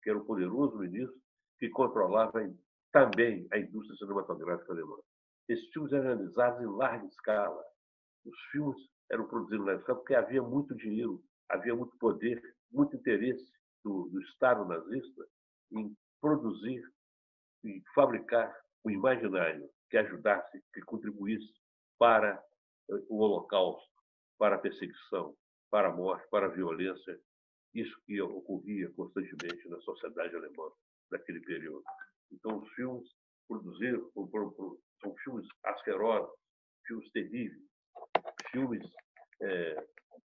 que era um poderoso ministro que controlava também a indústria cinematográfica alemã. Esses filmes eram realizados em larga escala. Os filmes eram produzidos em larga escala porque havia muito dinheiro, havia muito poder, muito interesse do Estado nazista em produzir e fabricar o imaginário que ajudasse, que contribuísse para o Holocausto, para a perseguição, para a morte, para a violência. Isso que ocorria constantemente na sociedade alemã naquele período. Então, os filmes produzidos são filmes asquerosos, filmes terríveis, filmes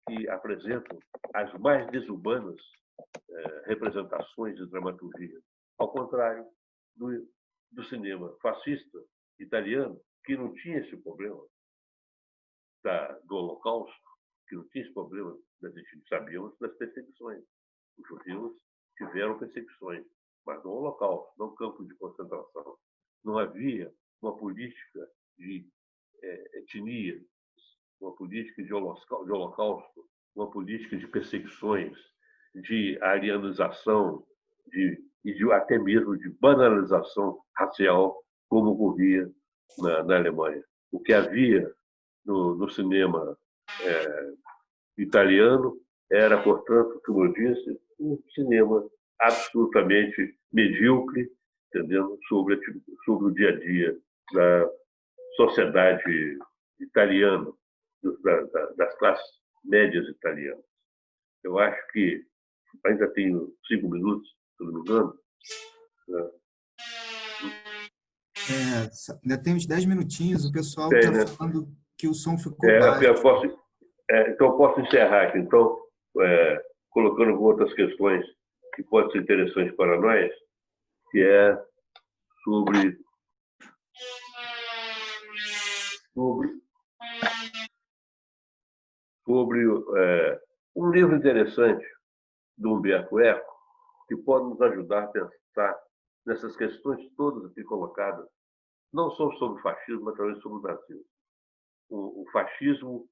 que apresentam as mais desumanas representações de dramaturgia. Ao contrário do cinema fascista italiano, que não tinha esse problema do Holocausto, que não tinha esse problema, sabíamos das perseguições. Os judeus tiveram perseguições, mas no Holocausto, não campo de concentração. Não havia uma política de etnia, uma política de holocausto, uma política de perseguições, de arianização, até mesmo de banalização racial, como ocorria na Alemanha. O que havia no cinema italiano, era, portanto, como eu disse, um cinema absolutamente medíocre, entendeu? Sobre o dia a dia da sociedade italiana, das classes médias italianas. Eu acho que ainda tenho 5 minutos, se não me engano. Né? Ainda tem uns 10 minutinhos, o pessoal Tem, está né? falando que o som ficou baixo. Então, eu posso encerrar aqui, então, colocando outras questões que podem ser interessantes para nós, que é sobre, sobre, sobre um livro interessante do Humberto Eco, que pode nos ajudar a pensar nessas questões todas aqui colocadas, não só sobre o fascismo, mas também sobre o nazismo. O fascismo,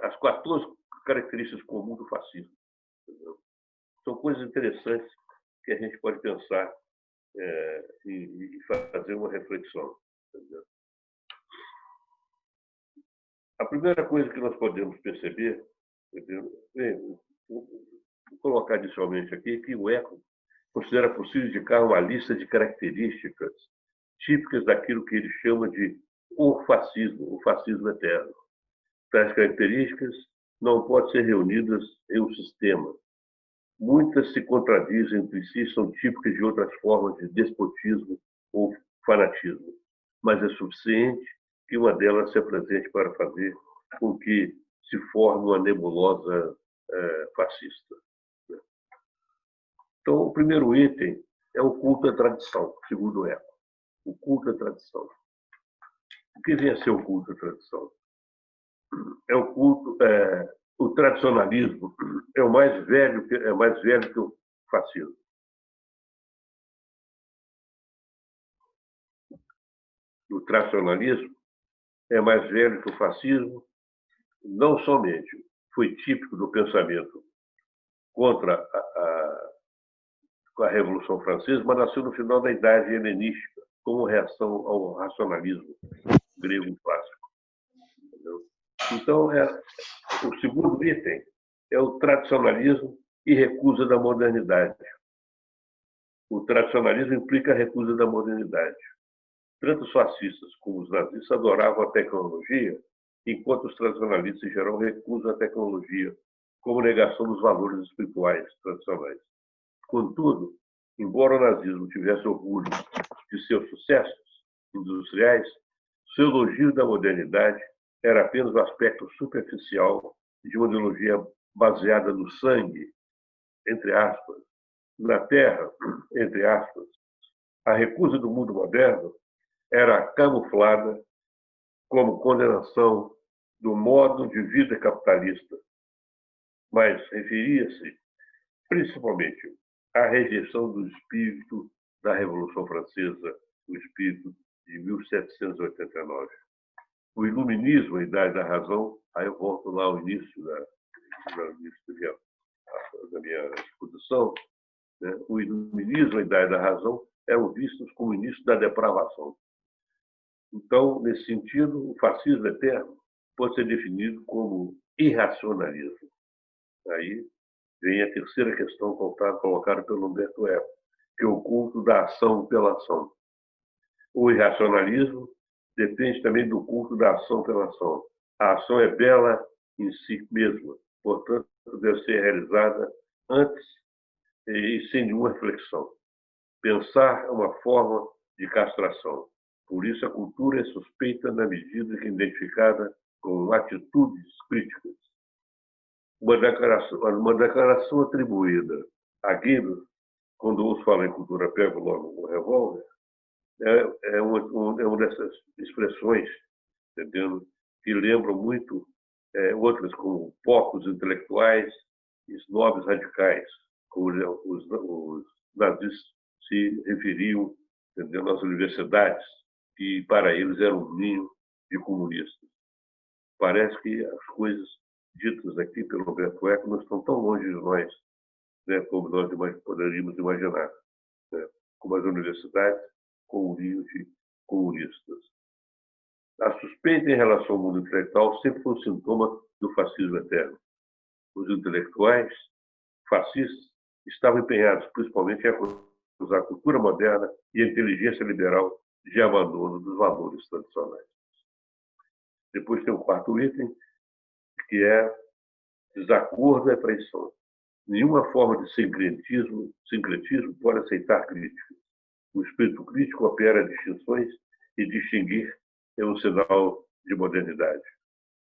as 14 características comuns do fascismo. Entendeu? São coisas interessantes que a gente pode pensar e fazer uma reflexão. Entendeu? A primeira coisa que nós podemos perceber, vou colocar inicialmente aqui, que o Eco considera possível indicar uma lista de características típicas daquilo que ele chama de o fascismo eterno. Tais características não podem ser reunidas em um sistema. Muitas se contradizem entre si, são típicas de outras formas de despotismo ou fanatismo, mas é suficiente que uma delas se apresente para fazer com que se forme uma nebulosa fascista. Então, o primeiro item é o culto à tradição, segundo Eco. O culto à tradição. O que vem a ser o culto à tradição? É o culto, o tradicionalismo é mais velho que o fascismo. O tradicionalismo é mais velho que o fascismo, não somente foi típico do pensamento contra a Revolução Francesa, mas nasceu no final da Idade Helenística, como reação ao racionalismo grego clássico. Entendeu? Então, o segundo item é o tradicionalismo e recusa da modernidade. O tradicionalismo implica a recusa da modernidade. Tanto os fascistas como os nazistas adoravam a tecnologia, enquanto os tradicionalistas, em geral, recusam a tecnologia como negação dos valores espirituais tradicionais. Contudo, embora o nazismo tivesse orgulho de seus sucessos industriais, seu elogio da modernidade era apenas o aspecto superficial de uma ideologia baseada no sangue, entre aspas, na terra, entre aspas. A recusa do mundo moderno era camuflada como condenação do modo de vida capitalista, mas referia-se principalmente à rejeição do espírito da Revolução Francesa, o espírito de 1789. O iluminismo, a idade da razão, aí eu volto lá ao início da minha exposição, né? O iluminismo, a idade da razão, eram vistos como o início da depravação. Então, nesse sentido, o fascismo eterno pode ser definido como irracionalismo. Aí vem a terceira questão colocada pelo Humberto Eco, que é o culto da ação pela ação. O irracionalismo depende também do culto da ação pela ação. A ação é bela em si mesma, portanto, deve ser realizada antes e sem nenhuma reflexão. Pensar é uma forma de castração. Por isso, a cultura é suspeita na medida que é identificada com atitudes críticas. Uma declaração atribuída a Goebbels, quando ouço falar em cultura, pego logo o revólver, é uma dessas expressões, entendendo, que lembram muito outras, como porcos intelectuais e snobs radicais, como os nazistas se referiam, entendendo, às universidades, que para eles eram um ninho de comunistas. Parece que as coisas ditas aqui pelo Roberto Eco não estão tão longe de nós, né, como nós poderíamos imaginar, né, como as universidades com um ninho de comunistas. A suspeita em relação ao mundo intelectual sempre foi um sintoma do fascismo eterno. Os intelectuais fascistas estavam empenhados principalmente em acusar a cultura moderna e a inteligência liberal de abandono dos valores tradicionais. Depois tem o quarto item, que é desacordo e traição. Nenhuma forma de sincretismo pode aceitar críticas. O espírito crítico opera distinções e distinguir é um sinal de modernidade.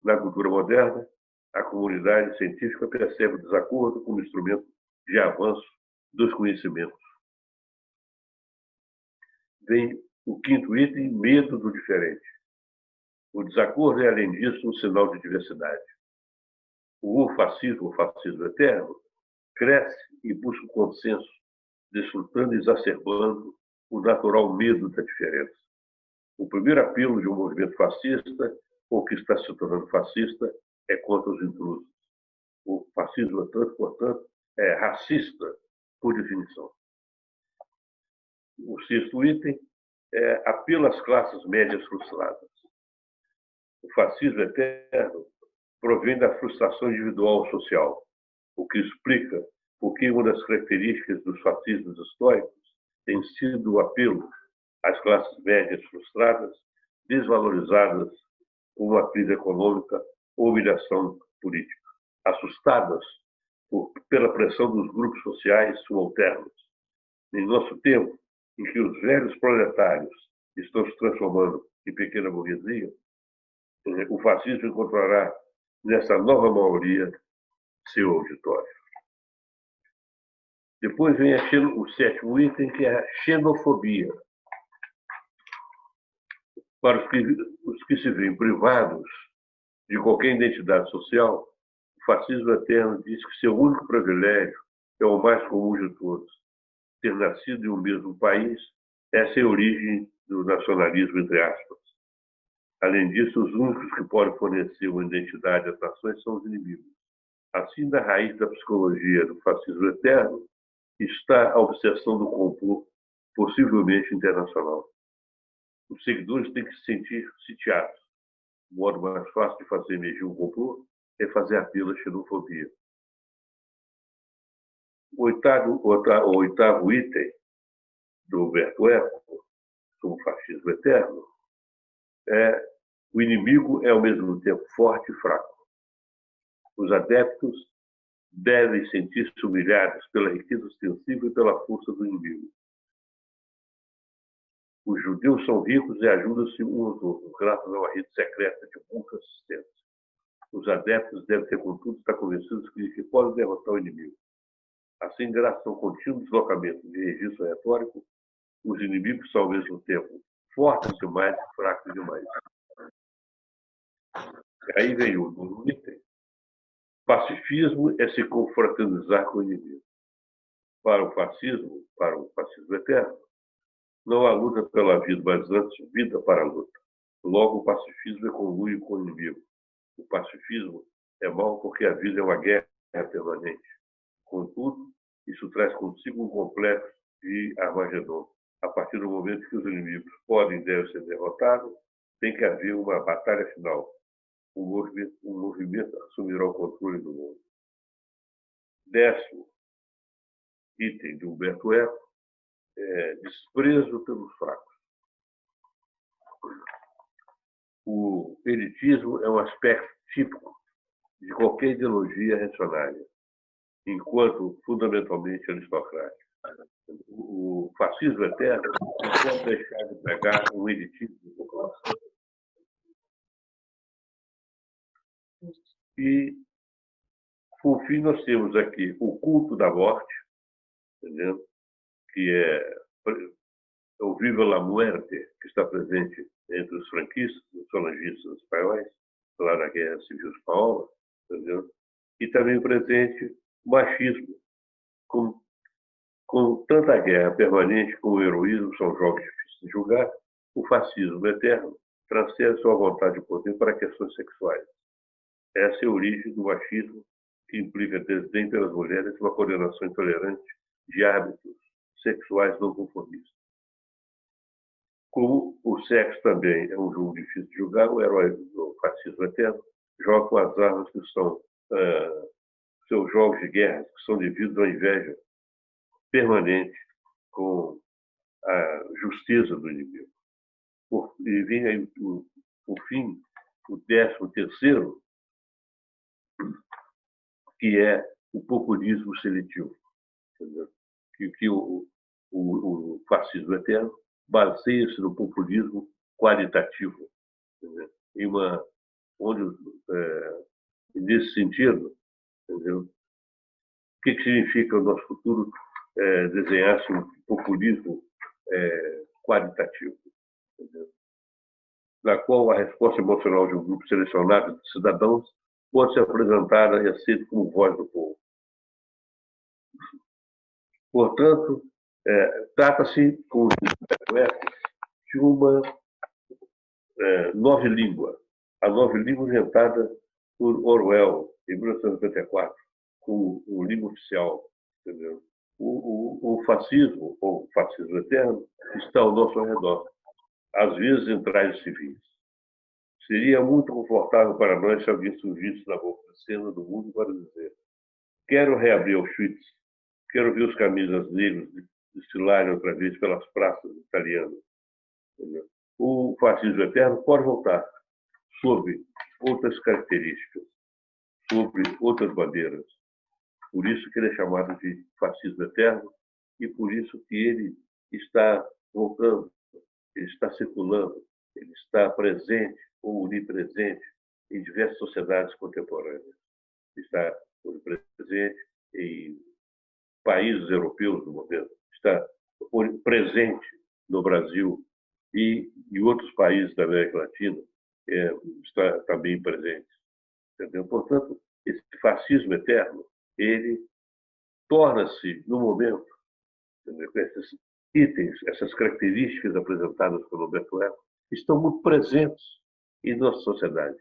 Na cultura moderna, a comunidade científica percebe o desacordo como instrumento de avanço dos conhecimentos. Vem o quinto item, medo do diferente. O desacordo é, além disso, um sinal de diversidade. O fascismo eterno, cresce e busca o consenso, desfrutando e exacerbando o natural medo da diferença. O primeiro apelo de um movimento fascista, ou que está se tornando fascista, é contra os intrusos. O fascismo, portanto, é racista, por definição. O sexto item é apelo às classes médias frustradas. O fascismo eterno provém da frustração individual ou social, o que explica por que uma das características dos fascismos históricos tem sido o apelo às classes médias frustradas, desvalorizadas por uma crise econômica ou humilhação política, assustadas pela pressão dos grupos sociais subalternos. Em nosso tempo, em que os velhos proletários estão se transformando em pequena burguesia, o fascismo encontrará nessa nova maioria seu auditório. Depois vem o sétimo item, que é a xenofobia. Para os que se veem privados de qualquer identidade social, o fascismo eterno diz que seu único privilégio é o mais comum de todos. Ter nascido em um mesmo país, essa é a origem do nacionalismo, entre aspas. Além disso, os únicos que podem fornecer uma identidade às nações são os inimigos. Assim, na raiz da psicologia do fascismo eterno, está a obsessão do complô, possivelmente internacional. Os seguidores têm que se sentir sitiados. O modo mais fácil de fazer emergir um complô é fazer apelo à xenofobia. O oitavo item do Humberto Eco, sobre o fascismo eterno, é: o inimigo é ao mesmo tempo forte e fraco. Os adeptos devem sentir-se humilhados pela riqueza ostensiva e pela força do inimigo. Os judeus são ricos e ajudam-se uns aos outros, graças a uma rede secreta de muita assistência. Os adeptos devem ter, contudo, estar convencidos que podem derrotar o inimigo. Assim, graças ao contínuo deslocamento de registro retórico, os inimigos são, ao mesmo tempo, fortes demais e fracos demais. Aí vem o nono item. Pacifismo é se confraternizar com o inimigo. Para o fascismo eterno, não há luta pela vida, mas antes vida para a luta. Logo, o pacifismo é conluio com o inimigo. O pacifismo é mau porque a vida é uma guerra permanente. Contudo, isso traz consigo um complexo de Armagedon. A partir do momento que os inimigos podem e devem ser derrotados, tem que haver uma batalha final. Um movimento assumirá o controle do mundo. 10º item de Humberto Eco é desprezo pelos fracos. O elitismo é um aspecto típico de qualquer ideologia reacionária, enquanto fundamentalmente aristocrático. O fascismo eterno não pode deixar de pregar um elitismo da população. E, por fim, nós temos aqui o culto da morte, entendeu? Que é o Viva la Muerte, que está presente entre os franquistas, os falangistas espanhóis, lá na Guerra Civil Espanhola, entendeu? E também presente o machismo. Com tanta guerra permanente como o heroísmo são jogos difíceis de julgar, o fascismo eterno transfere sua vontade de poder para questões sexuais. Essa é a origem do machismo, que implica desdém pelas mulheres e uma condenação intolerante de hábitos sexuais não conformistas. Como o sexo também é um jogo difícil de julgar, o herói do fascismo eterno joga com as armas que são seus jogos de guerra, que são devidos à inveja permanente com a justiça do inimigo. E vem aí, por fim, o 13º, que é o populismo seletivo. Entendeu? Que o fascismo eterno baseia-se no populismo qualitativo. Entendeu? Nesse sentido, entendeu? O que significa o nosso futuro desenhar-se um populismo qualitativo, entendeu? Na qual a resposta emocional de um grupo selecionado de cidadãos pode ser apresentada e aceita como voz do povo. Portanto, trata-se, como diz Beto, de uma nova língua. A nova língua inventada por Orwell, em 1954, como língua oficial. Entendeu? O fascismo, ou o fascismo eterno, está ao nosso redor, às vezes em trajes civis. Seria muito confortável para nós se alguém surgisse na cena do mundo para dizer: quero reabrir Auschwitz, quero ver os camisas negros desfilarem outra vez pelas praças italianas. Entendeu? O fascismo eterno pode voltar sob outras características, sobre outras bandeiras. Por isso que ele é chamado de fascismo eterno e por isso que ele está voltando, ele está circulando, ele está presente ou onipresente em diversas sociedades contemporâneas. Está presente em países europeus no momento, está presente no Brasil e em outros países da América Latina, está também presente. Entendeu? Portanto, esse fascismo eterno, ele torna-se, no momento, esses itens, essas características apresentadas pelo Roberto Eco, estão muito presentes em nossa sociedade.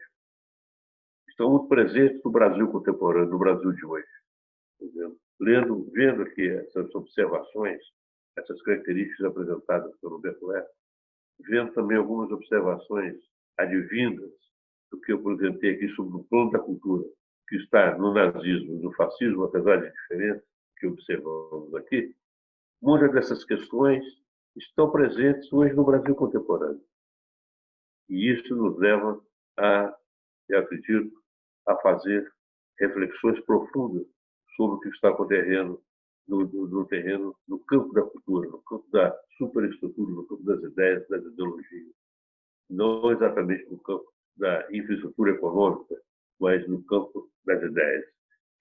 Estão muito presentes no Brasil contemporâneo, no Brasil de hoje. Entendeu? Vendo aqui essas observações, essas características apresentadas pelo Roberto Eco, vendo também algumas observações advindas do que eu apresentei aqui sobre o plano da cultura, que está no nazismo e no fascismo, apesar de diferenças que observamos aqui, muitas dessas questões estão presentes hoje no Brasil contemporâneo. E isso nos leva eu acredito, a fazer reflexões profundas sobre o que está ocorrendo no campo da cultura, no campo da superestrutura, no campo das ideias, das ideologias. Não exatamente no campo da infraestrutura econômica, mas no campo das ideias,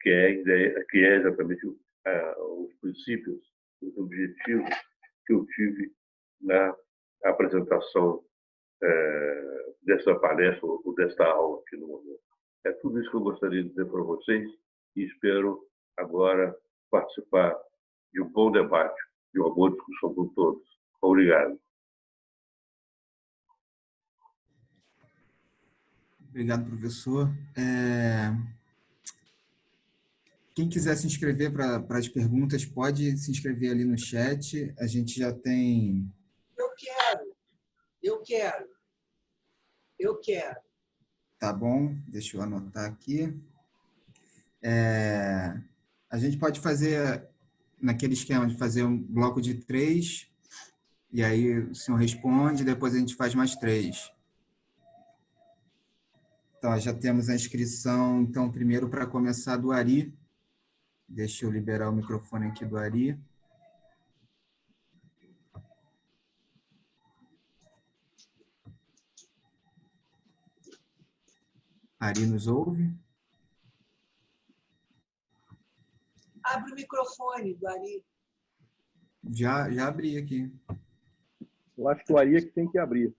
que é exatamente os princípios, os objetivos que eu tive na apresentação dessa palestra ou desta aula aqui no momento. É tudo isso que eu gostaria de dizer para vocês e espero agora participar de um bom debate, de uma boa discussão com todos. Obrigado. Obrigado, professor. Quem quiser se inscrever para as perguntas, pode se inscrever ali no chat. A gente já tem... Eu quero. Tá bom, deixa eu anotar aqui. A gente pode fazer naquele esquema de fazer um bloco de 3, e aí o senhor responde, depois a gente faz mais 3. Então, já temos a inscrição, então, primeiro para começar do Ari. Deixa eu liberar o microfone aqui do Ari. Ari nos ouve? Abre o microfone do Ari. Já abri aqui. Eu acho que o Ari é que tem que abrir.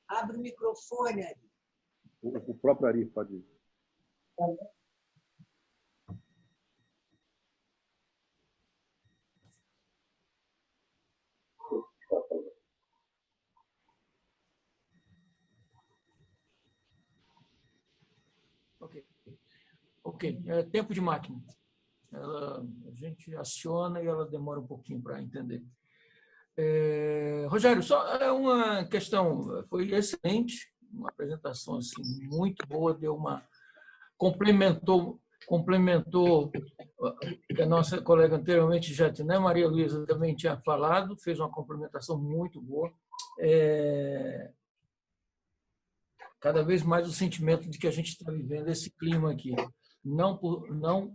Abre o microfone, Ari. O próprio Ari pode ir. Ok. Tempo de máquina. A gente aciona e ela demora um pouquinho para entender. Rogério, só uma questão. Foi excelente uma apresentação assim, muito boa, complementou que a nossa colega anteriormente, né, Maria Luísa, também tinha falado, fez uma complementação muito boa. Cada vez mais o sentimento de que a gente está vivendo esse clima aqui, não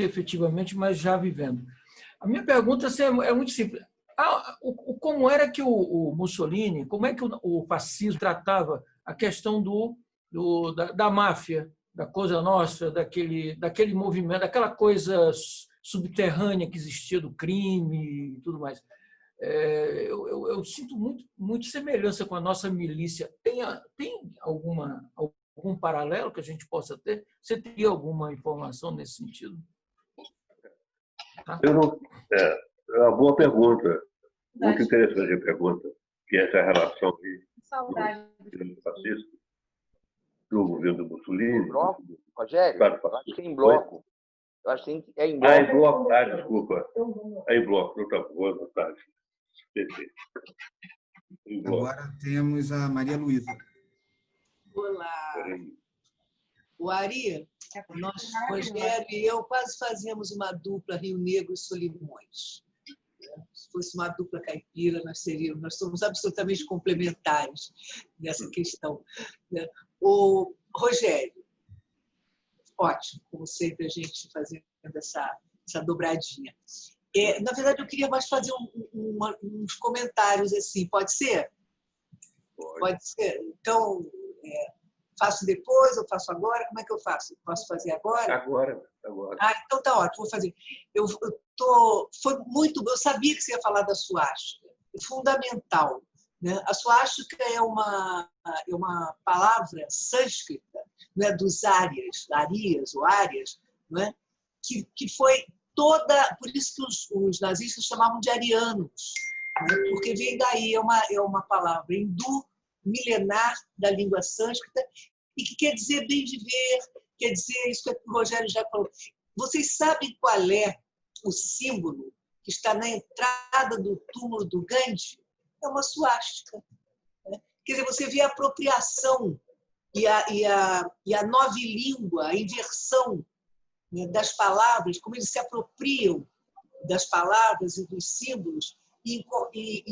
efetivamente, mas já vivendo. A minha pergunta assim, é muito simples. Como era que o Mussolini, como é que o fascismo tratava a questão da máfia, da Cosa Nostra, daquele movimento, daquela coisa subterrânea que existia do crime e tudo mais? Eu sinto muito semelhança com a nossa milícia. Tem algum paralelo que a gente possa ter? Você teria alguma informação nesse sentido? Tá? É uma boa pergunta. Muito interessante a pergunta, que é essa relação do fascista, do governo do Mussolini. Bloco, Rogério, eu acho que é em bloco. Eu acho que é em bloco. Em bloco, desculpa. É em bloco, outra coisa, tá. Perfeito. Agora temos a Maria Luísa. Olá. O Ari, nós, Rogério e eu quase fazíamos uma dupla Rio Negro e Solimões. Se fosse uma dupla caipira, nós somos absolutamente complementares nessa questão. O Rogério, ótimo, como sempre, a gente fazendo essa dobradinha. Na verdade, eu queria mais fazer uns comentários assim, pode ser? Pode ser. Então, faço depois, eu faço agora? Como é que eu faço? Posso fazer agora? Agora. Então tá ótimo, vou fazer. Eu sabia que você ia falar da suástica. É fundamental. Né? A suástica é uma palavra sânscrita, né? Dos arias ou árias, né? que foi toda... Por isso que os nazistas chamavam de arianos, né? Porque vem daí, é uma palavra hindu, milenar da língua sânscrita, e que quer dizer bem viver, quer dizer isso que o Rogério já falou. Vocês sabem qual é o símbolo que está na entrada do túmulo do Gandhi? É uma suástica. Né? Quer dizer, você vê a apropriação e a novilíngua, a inversão, né, das palavras, como eles se apropriam das palavras e dos símbolos e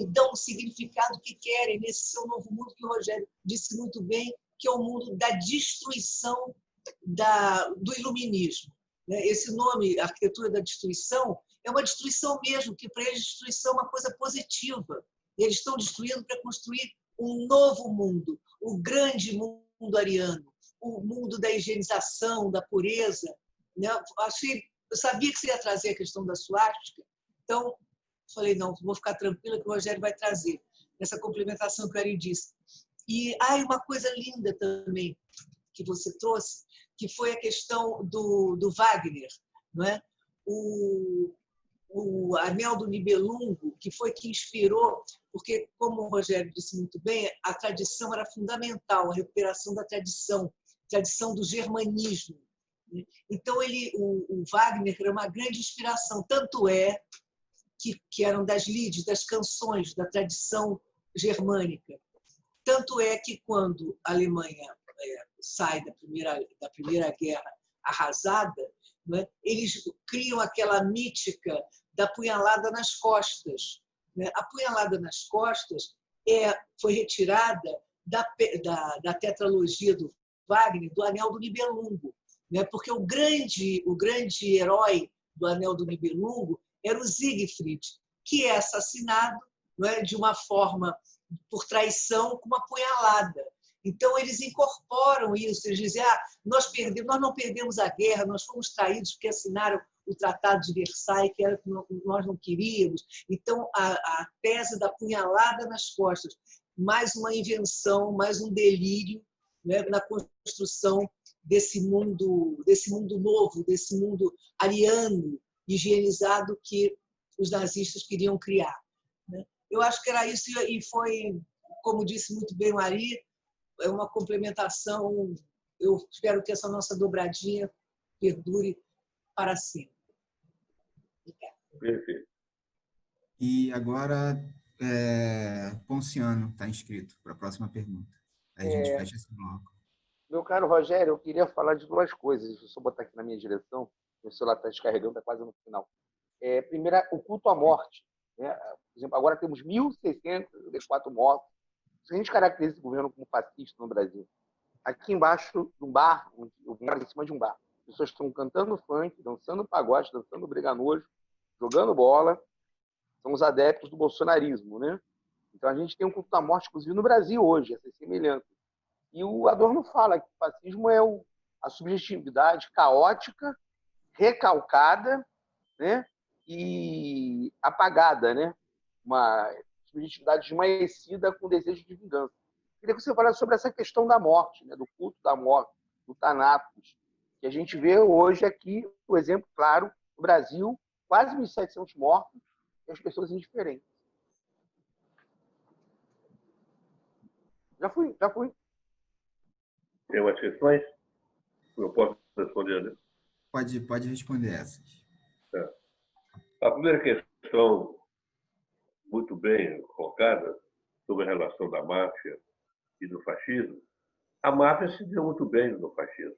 dão o significado que querem nesse seu novo mundo, que o Rogério disse muito bem, que é o mundo da destruição do iluminismo. Esse nome, arquitetura da destruição, é uma destruição mesmo, que para eles destruição é uma coisa positiva. Eles estão destruindo para construir um novo mundo, o grande mundo ariano, o mundo da higienização, da pureza. Eu sabia que você ia trazer a questão da suástica, então falei, não, vou ficar tranquila que o Rogério vai trazer essa complementação que o Ari disse. E uma coisa linda também que você trouxe, que foi a questão do Wagner, não é? O Anel do Nibelungo, que foi que inspirou, porque, como o Rogério disse muito bem, a tradição era fundamental, a recuperação da tradição do germanismo. Então, o Wagner era uma grande inspiração, tanto é que eram das lides, das canções da tradição germânica. Tanto é que, quando a Alemanha sai da primeira guerra arrasada, né, eles criam aquela mítica da punhalada nas costas. Né? A punhalada nas costas foi retirada da tetralogia do Wagner, do Anel do Nibelungo, né? Porque o grande herói do Anel do Nibelungo era o Siegfried, que é assassinado, não é, de uma forma por traição com uma punhalada. Então, eles incorporam isso, eles dizem, nós não perdemos a guerra, nós fomos traídos porque assinaram o Tratado de Versailles, que era o que nós não queríamos. Então, a tese da punhalada nas costas, mais uma invenção, mais um delírio, né, na construção desse mundo novo, desse mundo ariano, higienizado que os nazistas queriam criar. Né? Eu acho que era isso, e foi, como disse muito bem o Ari, é uma complementação. Eu espero que essa nossa dobradinha perdure para sempre. Perfeito. E agora, Ponciano está inscrito para a próxima pergunta. Aí a gente fecha esse bloco. Meu caro Rogério, eu queria falar de duas coisas. Deixa eu só botar aqui na minha direção. Meu celular está descarregando, está quase no final. Primeiro, o culto à morte. Né? Por exemplo, agora temos 1.604 mortos. Isso a gente caracteriza esse governo como fascista no Brasil. Aqui embaixo de um bar, eu moro em cima de um bar, as pessoas estão cantando funk, dançando pagode, dançando briganojo, jogando bola. São os adeptos do bolsonarismo, né? Então a gente tem um culto à morte, inclusive no Brasil hoje, essa semelhança. E o Adorno fala que o fascismo é a subjetividade caótica, recalcada, né? E apagada, né? Uma subjetividade esmaecida com desejo de vingança. Queria que você falasse sobre essa questão da morte, né? Do culto da morte, do Thanatos, que a gente vê hoje aqui, o exemplo claro, no Brasil, quase 1.700 mortos e as pessoas indiferentes. Já fui. Tem umas questões? Eu posso responder, né? Pode responder essas. A primeira questão, muito bem colocada, sobre a relação da máfia e do fascismo. A máfia se deu muito bem no fascismo.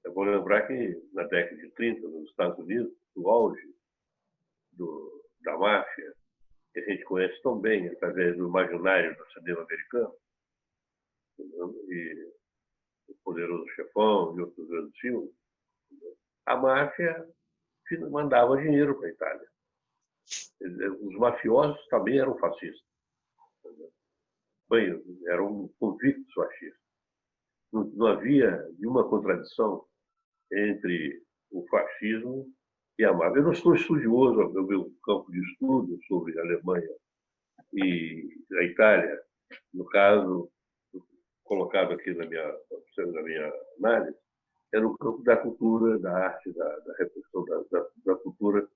Eu vou lembrar que na década de 30, nos Estados Unidos, o auge da máfia, que a gente conhece tão bem através do imaginário do cinema americano, e O Poderoso Chefão e outros grandes filmes, a máfia mandava dinheiro para a Itália. Os mafiosos também eram fascistas. Bem, eram convictos fascistas. Não havia nenhuma contradição entre o fascismo e a máfia. Eu não sou estudioso do meu campo de estudo sobre a Alemanha e a Itália, no caso, colocado aqui na minha análise, era o campo da cultura, da arte, da reflexão da cultura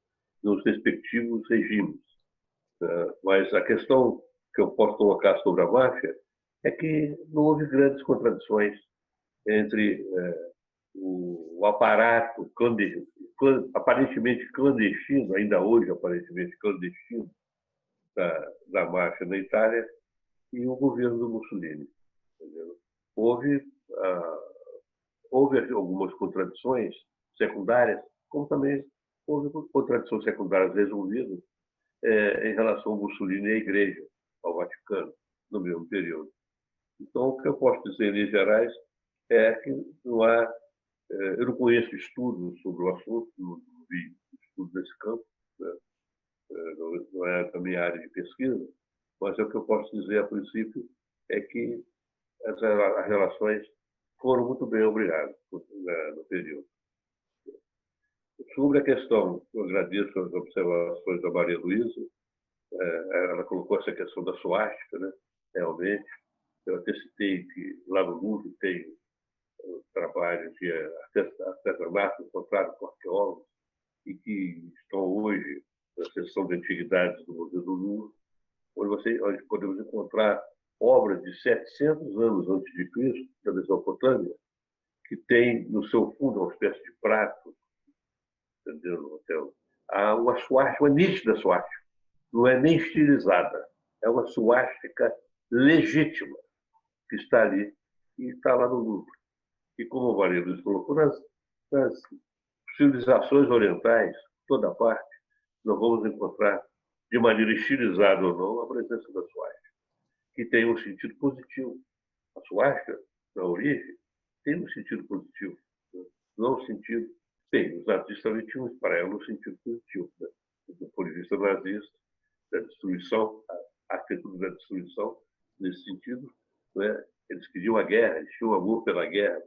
nos respectivos regimes. Mas a questão que eu posso colocar sobre a máfia é que não houve grandes contradições entre o aparato aparentemente clandestino, ainda hoje aparentemente clandestino, da máfia na Itália e o governo do Mussolini. Entendeu? Houve algumas contradições secundárias, como também houve contradições secundárias resolvidas em relação ao Mussolini e à Igreja, ao Vaticano, no mesmo período. Então, o que eu posso dizer, em linhas gerais, é que não há. Eu não conheço estudos sobre o assunto, não vi estudos nesse campo, né? Não é a minha área de pesquisa, mas o que eu posso dizer, a princípio, é que as relações foram muito bem obrigadas no período. Sobre a questão, eu agradeço as observações da Maria Luísa, ela colocou essa questão da suástica, né? Realmente. Eu até citei que lá no Louvre tem trabalhos de artesanato encontrado por arqueólogos e que estão hoje na seção de antiguidades do Museu do Louvre, onde podemos encontrar obras de 700 anos antes de Cristo, da Mesopotâmia, que tem no seu fundo uma espécie de prato, entendeu? Então, há uma suástica, uma nítida suástica, não é nem estilizada, é uma suástica legítima que está ali e está lá no Louvre. E como o Maria Luiz colocou, nas civilizações orientais, toda parte, nós vamos encontrar, de maneira estilizada ou não, a presença da suástica, que tem um sentido positivo. A suástica, na origem, tem um sentido positivo, né? Não um sentido... Bem, os artistas também tinham para ela um sentido positivo, né? Do ponto de vista nazista, da destruição, a arquitetura da destruição, nesse sentido, né? Eles queriam a guerra, eles tinham amor pela guerra.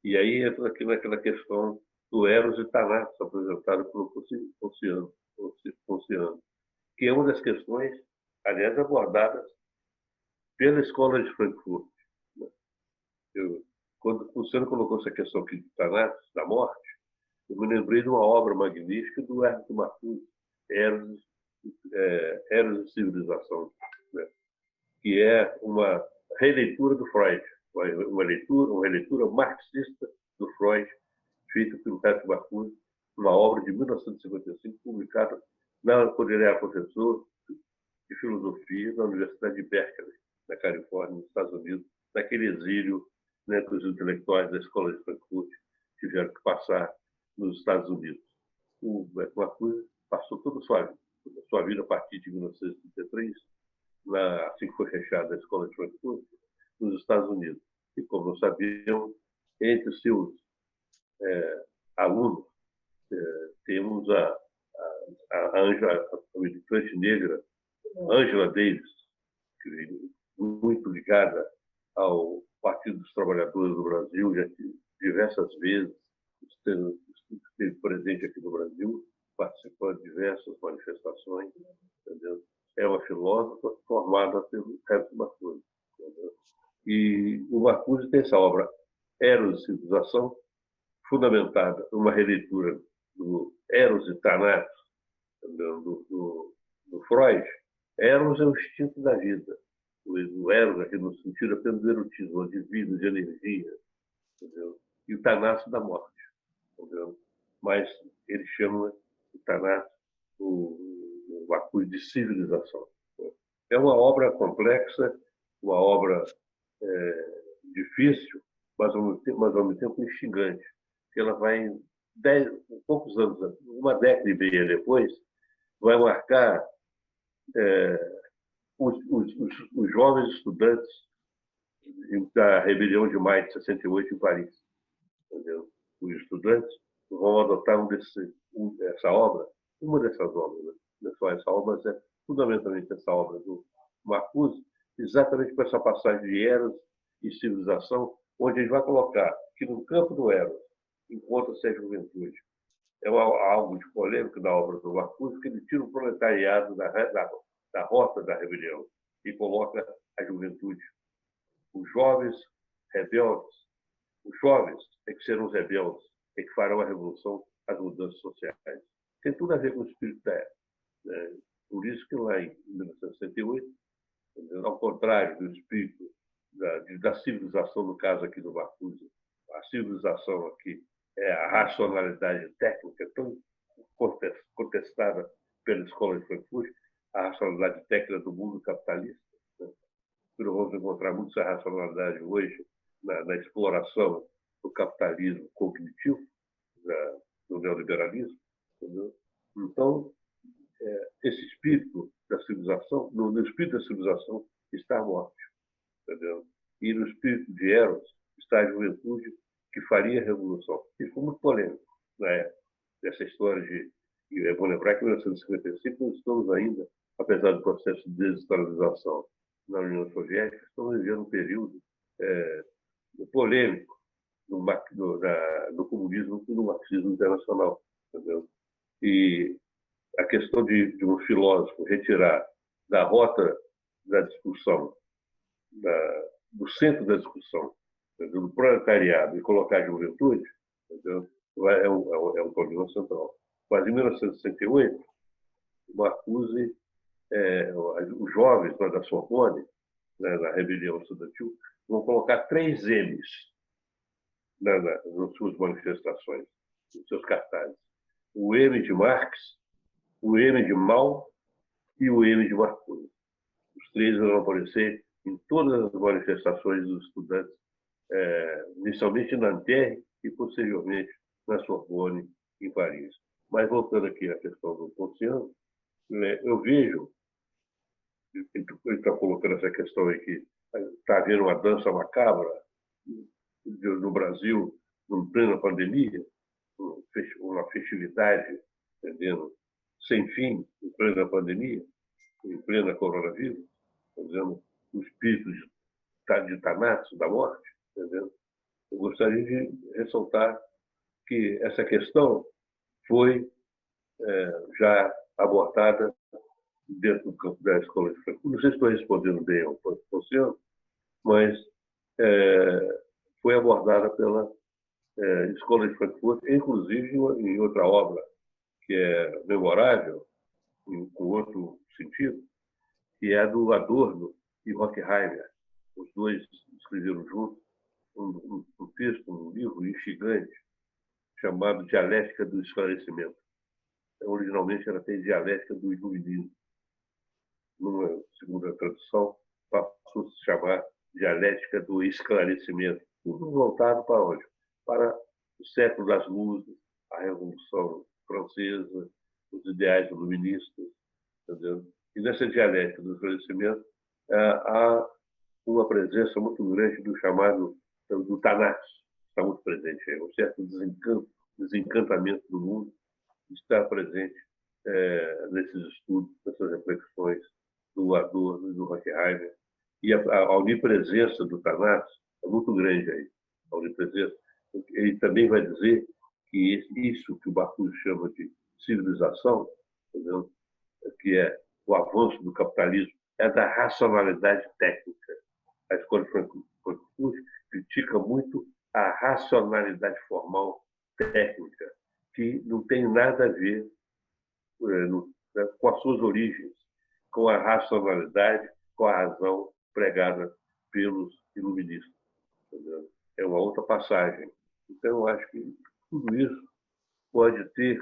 E aí entra aqui naquela questão do Eros e Thanatos, apresentado pelo Ponciano, que é uma das questões, aliás, abordadas pela Escola de Frankfurt. Quando o Ponciano colocou essa questão aqui de Thanatos, da morte, eu me lembrei de uma obra magnífica do Hermann Marcuse, Eros e Civilização, né? Que é uma releitura do Freud, uma releitura marxista do Freud, feita pelo Hermann Marcuse, uma obra de 1955, publicada quando ele era professor de filosofia na Universidade de Berkeley, na Califórnia, nos Estados Unidos, daquele exílio, né, que os intelectuais da Escola de Frankfurt tiveram que passar nos Estados Unidos. O Marcuse passou toda a sua vida a partir de 1933, assim que foi fechada a Escola de Frankfurt, nos Estados Unidos. E, como nós sabíamos, entre os seus alunos, temos a militante negra Angela Davis, muito ligada ao Partido dos Trabalhadores do Brasil, já que diversas vezes esteve presente aqui no Brasil, participando de diversas manifestações. Entendeu? É uma filósofa formada pelo Herbert Marcuse. Entendeu? E o Marcuse tem essa obra, Eros e Civilização, fundamentada numa releitura do Eros e Thanatos, do Freud. Eros é o instinto da vida. O Eros, aqui no sentido apenas do erotismo, de vida, de energia. Entendeu? E o Thanatos da morte. Entendeu? Mas ele chama o Thanatos, o Marcuse, de civilização. É uma obra complexa, uma obra difícil, mas ao mesmo tempo instigante. Ela vai, poucos anos, uma década e meia depois, vai marcar os jovens estudantes da rebelião de maio de 68 em Paris. Entendeu? Os estudantes vão adotar essa obra, uma dessas obras, né? Não é só essa obra, mas é fundamentalmente essa obra do Marcuse, exatamente com essa passagem de Eros e civilização, onde ele vai colocar que no campo do Eros encontra-se a juventude. É algo de polêmico da obra do Marcuse, que ele tira o proletariado da rota da rebelião e coloca a juventude. Os jovens rebeldes, os jovens é que serão os rebeldes, é que farão a revolução, as mudanças sociais. Tem tudo a ver com o espírito da época. Por isso que lá em 1968, ao contrário do espírito da civilização, no caso aqui do Marcuse, a civilização aqui é a racionalidade técnica tão contestada pela Escola de Frankfurt, a racionalidade técnica do mundo capitalista. Né? Nós vamos encontrar muito essa racionalidade hoje na exploração do capitalismo cognitivo, do neoliberalismo. Entendeu? Então, esse espírito da civilização, no espírito da civilização está a morte. Entendeu? E no espírito de Eros está a juventude que faria a revolução. Isso foi muito polêmico, né? Essa história de... Eu vou lembrar que em 1955 nós estamos ainda, apesar do processo de desestabilização na União Soviética, estamos vivendo um período polêmico no comunismo e no marxismo internacional. Entendeu? E a questão de um filósofo retirar da rota da discussão, do centro da discussão, entendeu? Do proletariado, e colocar a juventude, entendeu? É um problema central. Mas em 1968, o Marcuse, os jovens da Sorbonne, né, na rebelião estudantil, vão colocar 3 M's nas suas manifestações, nos seus cartazes. O M de Marx, o M de Mao e o M de Marcuse. Os 3 vão aparecer em todas as manifestações dos estudantes, inicialmente na Nanterre e posteriormente na Sorbonne, em Paris. Mas voltando aqui à questão do Ponciano, eu vejo, ele está colocando essa questão aí que está havendo uma dança macabra no Brasil, em plena pandemia, uma festividade, entendendo? Sem fim, em plena pandemia, em plena coronavírus, entendendo? O espírito de Thanatos, da morte, entendendo? Eu gostaria de ressaltar que essa questão foi já abordada dentro do campo da Escola de Frankfurt. Não sei se estou respondendo bem ao Ponciano, mas foi abordada pela Escola de Frankfurt, inclusive em outra obra que é memorável, com outro sentido, que é a do Adorno e Horkheimer. Os dois escreveram juntos um texto, um livro instigante, chamado Dialética do Esclarecimento. Originalmente ela tem Dialética do Iluminismo. Numa segunda tradução, passou a se chamar dialética do esclarecimento, tudo voltado para onde? Para o século das luzes, a Revolução Francesa, os ideais iluministas, entendeu? E nessa dialética do esclarecimento há uma presença muito grande do chamado do Tanakh, está muito presente aí, um certo desencantamento do mundo está presente nesses estudos, nessas reflexões do Adorno e do Horkheimer. E a onipresença do Tanakh é muito grande aí, a onipresença. Ele também vai dizer que isso que o Bakunin chama de civilização, entendeu? Que é o avanço do capitalismo, é da racionalidade técnica. A escola de Frankfurt critica muito a racionalidade formal técnica, que não tem nada a ver com as suas origens, com a racionalidade, com a razão pregada pelos iluministas. Entendeu? É uma outra passagem. Então, eu acho que tudo isso pode ter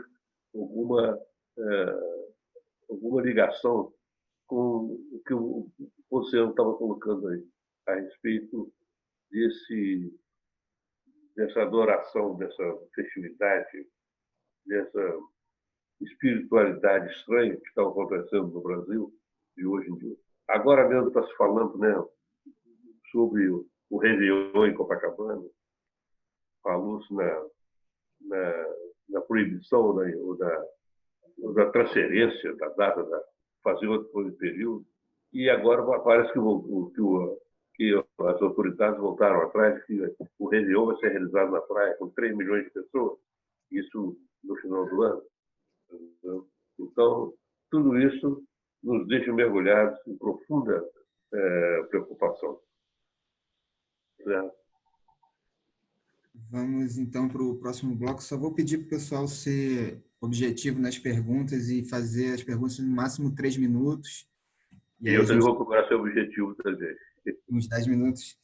alguma ligação com o que o Oceano estava colocando aí, a respeito dessa adoração, dessa festividade, dessa espiritualidade estranha que está acontecendo no Brasil de hoje em dia. Agora mesmo está se falando, né, sobre o Réveillon em Copacabana, falou-se na proibição da transferência da data da fazer outro período, e agora parece que as autoridades voltaram atrás, que o Réveillon vai ser realizado na praia com 3 milhões de pessoas, isso no final do ano. Então, tudo isso nos deixa mergulhados em profunda preocupação. Certo? Vamos, então, para o próximo bloco. Só vou pedir para o pessoal ser objetivo nas perguntas e fazer as perguntas no máximo 3 minutos. E eu também vou procurar ser objetivo também. Uns 10 minutos.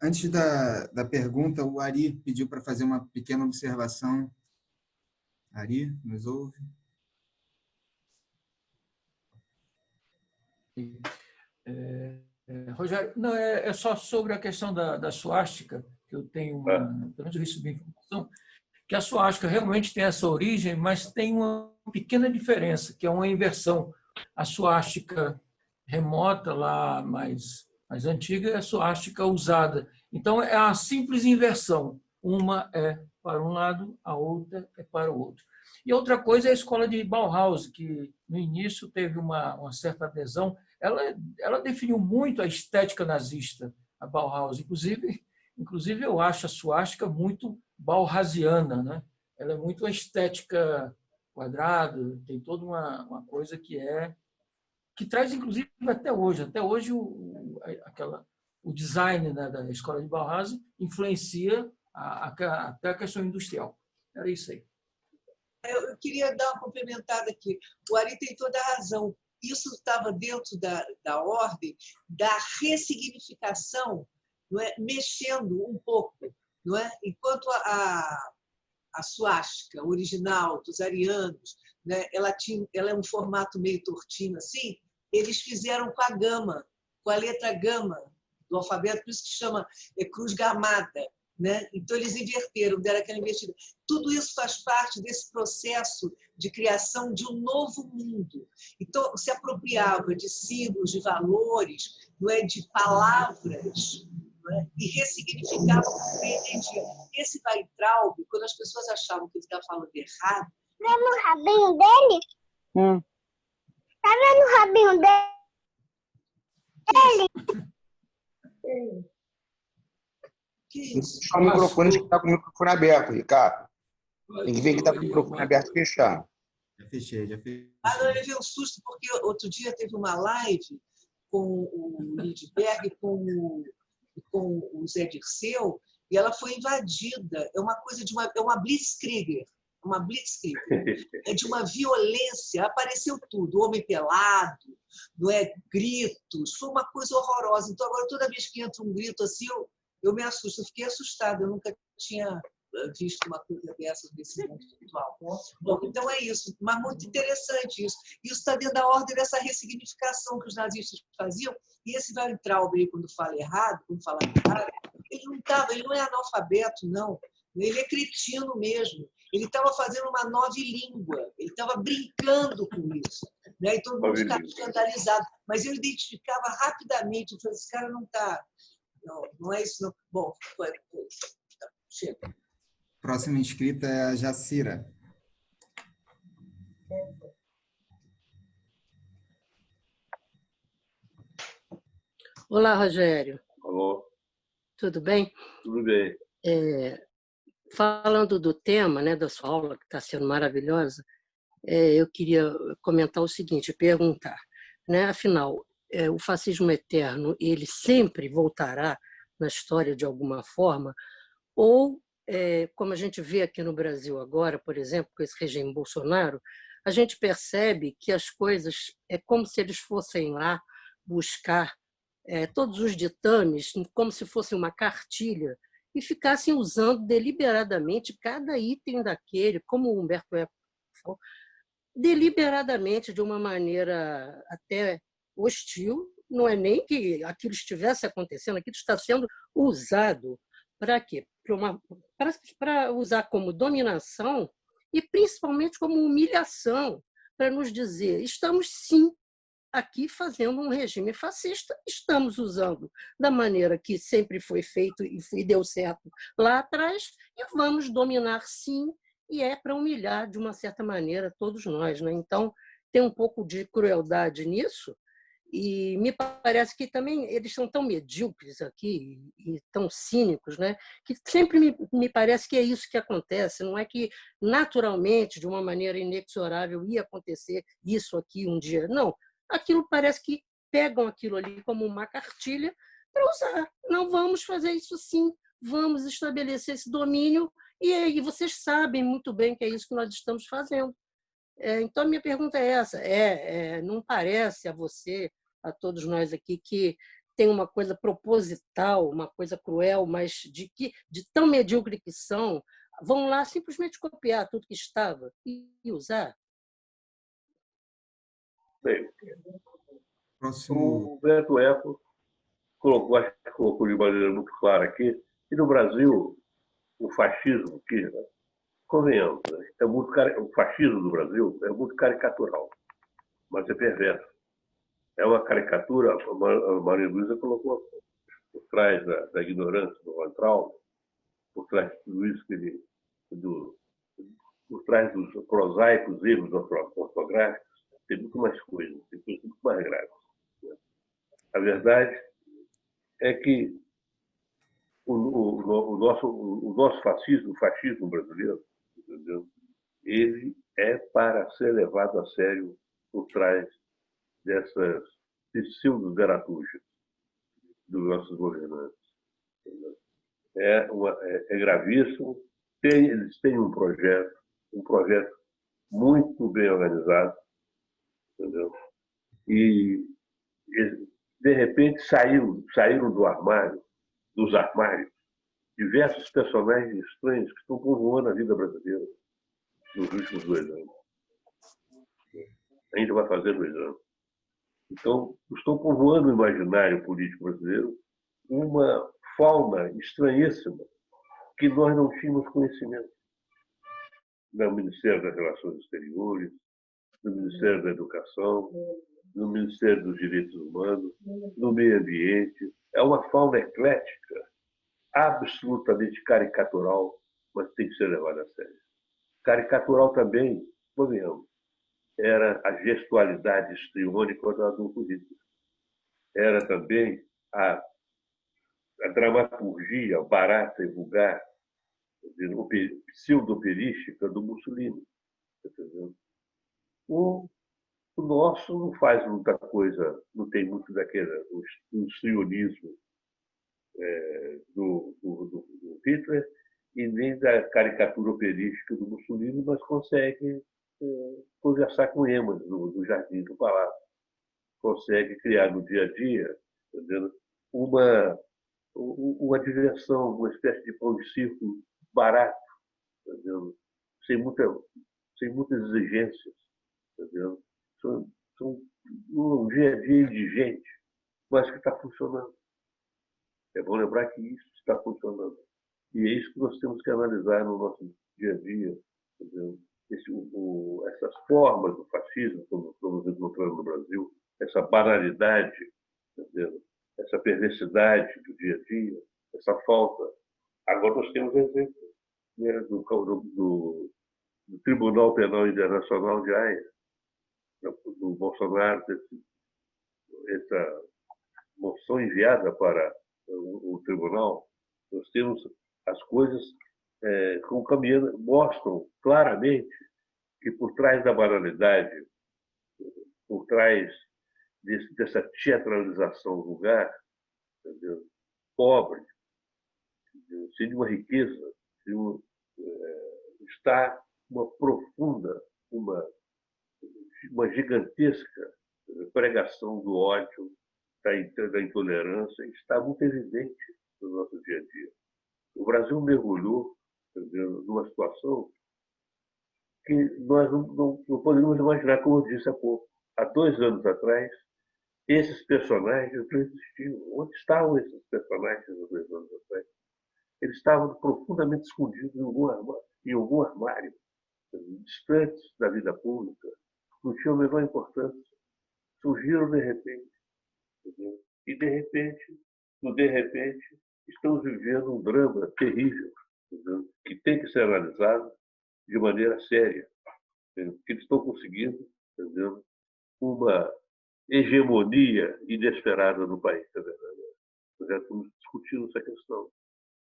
Antes da pergunta, o Ari pediu para fazer uma pequena observação. Ari, nos ouve? Rogério, não, é só sobre a questão da suástica, que eu tenho pelo menos eu recebi informação, que a suástica realmente tem essa origem, mas tem uma pequena diferença, que é uma inversão. A suástica remota, lá mais antiga, é a suástica usada. Então, é a simples inversão. Uma é para um lado, a outra é para o outro. E outra coisa é a escola de Bauhaus, que no início teve uma certa adesão. Ela definiu muito a estética nazista, a Bauhaus. Inclusive eu acho a suástica muito bauhausiana, né? Ela é muito uma estética quadrada, tem toda uma coisa que traz, inclusive, até hoje o design, né, da escola de Bauhaus influencia até a questão industrial. Era isso aí. Eu queria dar uma complementada aqui. O Ari tem toda a razão. Isso estava dentro da ordem da ressignificação, não é? Mexendo um pouco. Não é? Enquanto a suástica original dos arianos, né, ela é um formato meio tortinho assim, eles fizeram com a gama, com a letra gama do alfabeto, por isso que chama cruz gamada. Né? Então, eles inverteram, deram aquela invertida. Tudo isso faz parte desse processo de criação de um novo mundo. Então, se apropriava de símbolos, de valores, não é? De palavras, não é? E ressignificava o que entendia. Esse Weintraub, quando as pessoas achavam que ele estava falando errado... Tá vendo o rabinho dele? Tá vendo o rabinho dele? Que isso? Deixa o microfone que está com o microfone aberto, Ricardo. Tem que ver que está com o microfone aberto e fechado. Já fechei. Não, eu levei um susto, porque outro dia teve uma live com o Lindbergh e com o Zé Dirceu, e ela foi invadida. É uma coisa é uma blitzkrieg. É de uma violência, apareceu tudo, homem pelado, não é? Gritos, foi uma coisa horrorosa. Então, agora, toda vez que entra um grito assim, eu me assusto, eu fiquei assustada, eu nunca tinha visto uma coisa dessas nesse mundo atual. Bom, então é isso, mas muito interessante isso. Isso está dentro da ordem dessa ressignificação que os nazistas faziam, e esse Weintraub, quando fala errado, ele não é analfabeto, não. Ele é cretino mesmo. Ele estava fazendo uma nova língua, ele estava brincando com isso. Né? E todo mundo ficava escandalizado. Mas eu identificava rapidamente, eu falei, esse cara não está... Não é isso, não. Bom, foi. Chega. Próxima inscrita é a Jacira. Olá, Rogério. Alô? Tudo bem? Tudo bem. Falando do tema, né, da sua aula, que está sendo maravilhosa, eu queria comentar o seguinte, perguntar, né, afinal, o fascismo eterno, ele sempre voltará na história de alguma forma, ou, como a gente vê aqui no Brasil agora, por exemplo, com esse regime Bolsonaro, a gente percebe que as coisas é como se eles fossem lá buscar todos os ditames como se fosse uma cartilha e ficassem usando deliberadamente cada item daquele, como o Humberto Eco falou, deliberadamente, de uma maneira até hostil. Não é nem que aquilo estivesse acontecendo, aquilo está sendo usado para quê? Para usar como dominação e principalmente como humilhação, para nos dizer, estamos sim aqui fazendo um regime fascista, estamos usando da maneira que sempre foi feito e deu certo lá atrás, e vamos dominar sim, e é para humilhar de uma certa maneira todos nós, né? Então, tem um pouco de crueldade nisso, e me parece que também eles são tão medíocres aqui e tão cínicos, né? Que sempre me parece que é isso que acontece, não é que naturalmente, de uma maneira inexorável, ia acontecer isso aqui um dia, não. Aquilo parece que pegam aquilo ali como uma cartilha para usar. Não, vamos fazer isso sim, vamos estabelecer esse domínio, e aí vocês sabem muito bem que é isso que nós estamos fazendo. Então, minha pergunta é essa, não parece a você, a todos nós aqui, que tem uma coisa proposital, uma coisa cruel, mas de tão medíocre que são, vão lá simplesmente copiar tudo que estava e usar? Bem, Próximo. o Humberto Eco acho que colocou de maneira muito clara aqui, que no Brasil, o fascismo, convenhamos, né, o fascismo do Brasil é muito caricatural, mas é perverso. É uma caricatura, a Maria Luísa colocou por trás da ignorância do Weintraub, por trás de tudo isso por trás dos prosaicos erros ortográficos, tem muito mais coisas, tem coisas muito mais graves. A verdade é que o nosso fascismo, o fascismo brasileiro, entendeu? Ele é para ser levado a sério por trás dessas pseudo-veratujas dos nossos governantes. É gravíssimo. Eles têm um projeto muito bem organizado, entendeu? E de repente saíram dos armários, diversos personagens estranhos que estão povoando a vida brasileira nos últimos 2 anos. Ainda vai fazer 2 anos. Então, estão povoando o imaginário político brasileiro uma fauna estranhíssima que nós não tínhamos conhecimento. No Ministério das Relações Exteriores, no Ministério da Educação, no Ministério dos Direitos Humanos, no Meio Ambiente. É uma fauna eclética, absolutamente caricatural, mas tem que ser levada a sério. Caricatural também, convenhamos, era a gestualidade histriônica do Adolfo Hitler. Era também a dramaturgia barata e vulgar, pseudo-operística do Mussolini. Entendeu? O nosso não faz muita coisa, não tem muito daquele histrionismo do Hitler e nem da caricatura operística do Mussolini, mas consegue conversar com emas no jardim do palácio. Consegue criar no dia a dia, entendeu? Uma diversão, uma espécie de pão de circo barato, entendeu? Sem, muita, sem muitas exigências. Entendeu? São um dia a dia indigente, mas que está funcionando. É bom lembrar que isso está funcionando. E é isso que nós temos que analisar no nosso dia a dia. Entendeu? Essas formas do fascismo que nós estamos encontrando no Brasil, essa banalidade, entendeu? Essa perversidade do dia a dia, essa falta. Agora nós temos exemplo, né, do Tribunal Penal Internacional de Haia, do Bolsonaro, essa moção enviada para o tribunal. Nós temos as coisas caminhando, mostram claramente que por trás da banalidade, por trás dessa teatralização do lugar, entendeu? Pobre, entendeu? Sem nenhuma riqueza, está uma profunda, uma gigantesca pregação do ódio, da intolerância, está muito evidente no nosso dia a dia. O Brasil mergulhou, entendeu, numa situação que nós não podemos imaginar, como eu disse há pouco. Há 2 anos atrás, esses personagens não existiam. Onde estavam esses personagens há 2 anos atrás? Eles estavam profundamente escondidos em algum armário, distantes da vida pública, não tinham a menor importância. Surgiram de repente. Entendeu? E de repente, estamos vivendo um drama terrível, entendeu? Que tem que ser analisado de maneira séria. Entendeu? Que eles estão conseguindo, entendeu? Uma hegemonia inesperada no país. É verdade. Nós já estamos discutindo essa questão,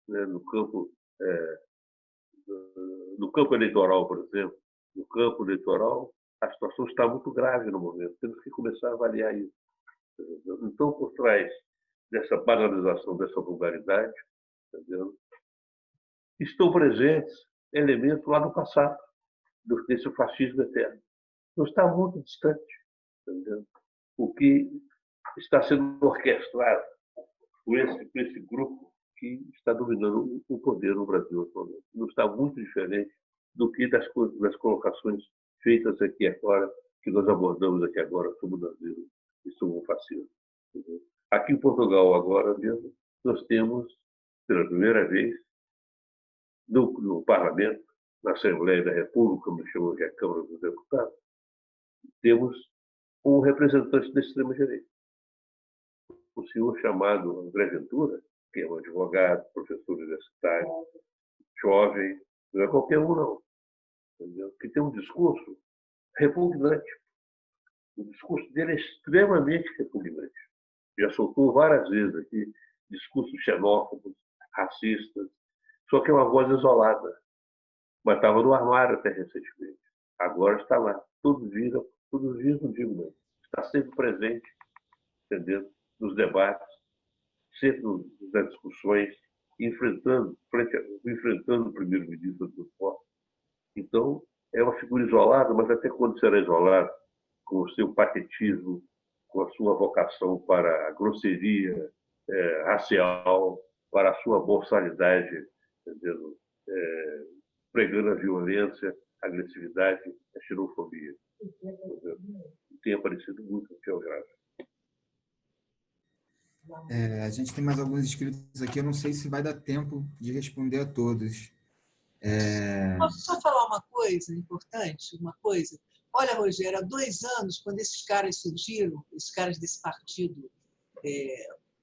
né? No campo eleitoral, por exemplo. No campo eleitoral, a situação está muito grave no momento. Temos que começar a avaliar isso. Entendeu? Então, por trás dessa banalização, dessa vulgaridade, entendeu? Estão presentes elementos lá do passado, desse fascismo eterno. Não está muito distante, entendeu? O que está sendo orquestrado por esse grupo que está dominando o poder no Brasil atualmente. Não está muito diferente do que das colocações feitas aqui agora, que nós abordamos aqui agora sobre o nazismo e sobre o fascismo. Entendeu? Aqui em Portugal, agora mesmo, nós temos, pela primeira vez, no Parlamento, na Assembleia da República, como chamam aqui a Câmara dos Deputados, temos um representante da extrema-direita. O senhor chamado André Ventura, que é um advogado, professor universitário, jovem, não é qualquer um, não. Entendeu? Que tem um discurso repugnante. O discurso dele é extremamente repugnante. Já soltou várias vezes aqui discursos xenófobos, racistas, só que é uma voz isolada. Mas estava no armário até recentemente. Agora está lá. Todos os dias não digo mesmo. Está sempre presente, entendeu? Nos debates, sempre nas discussões, enfrentando o primeiro-ministro do esporte. Então, é uma figura isolada, mas até quando será isolada, com o seu patetismo, com a sua vocação para a grosseria racial, para a sua borsalidade, entendeu? Pregando a violência, a agressividade, a xenofobia. Entendeu? Tem aparecido muito no geográfico. A gente tem mais alguns inscritos aqui, eu não sei se vai dar tempo de responder a todos. Posso só falar uma coisa importante? Uma coisa. Olha, Rogério, há 2 anos, quando esses caras surgiram, esses caras desse partido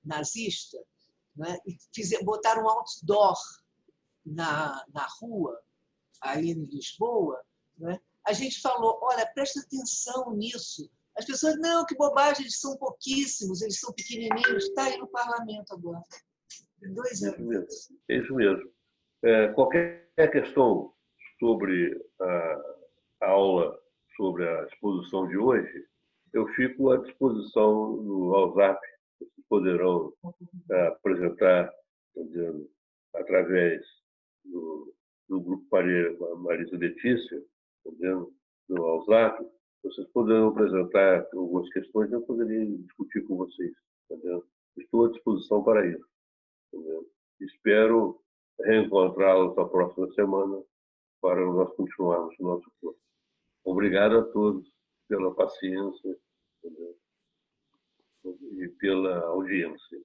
nazista, né, e botaram um outdoor na rua, aí em Lisboa, né, a gente falou, olha, presta atenção nisso. As pessoas, não, que bobagem, eles são pouquíssimos, eles são pequenininhos. Está aí no parlamento agora. Tem 2 anos. É isso mesmo. Qualquer questão sobre a aula, sobre a exposição de hoje, eu fico à disposição no WhatsApp. Vocês poderão apresentar, entendeu, através do grupo Marisa Letícia, entendeu, no WhatsApp. Vocês poderão apresentar algumas questões e eu poderia discutir com vocês. Entendeu? Estou à disposição para isso. Entendeu? Espero reencontrá-los na próxima semana para nós continuarmos o nosso curso. Obrigado a todos pela paciência, entendeu? E pela audiência.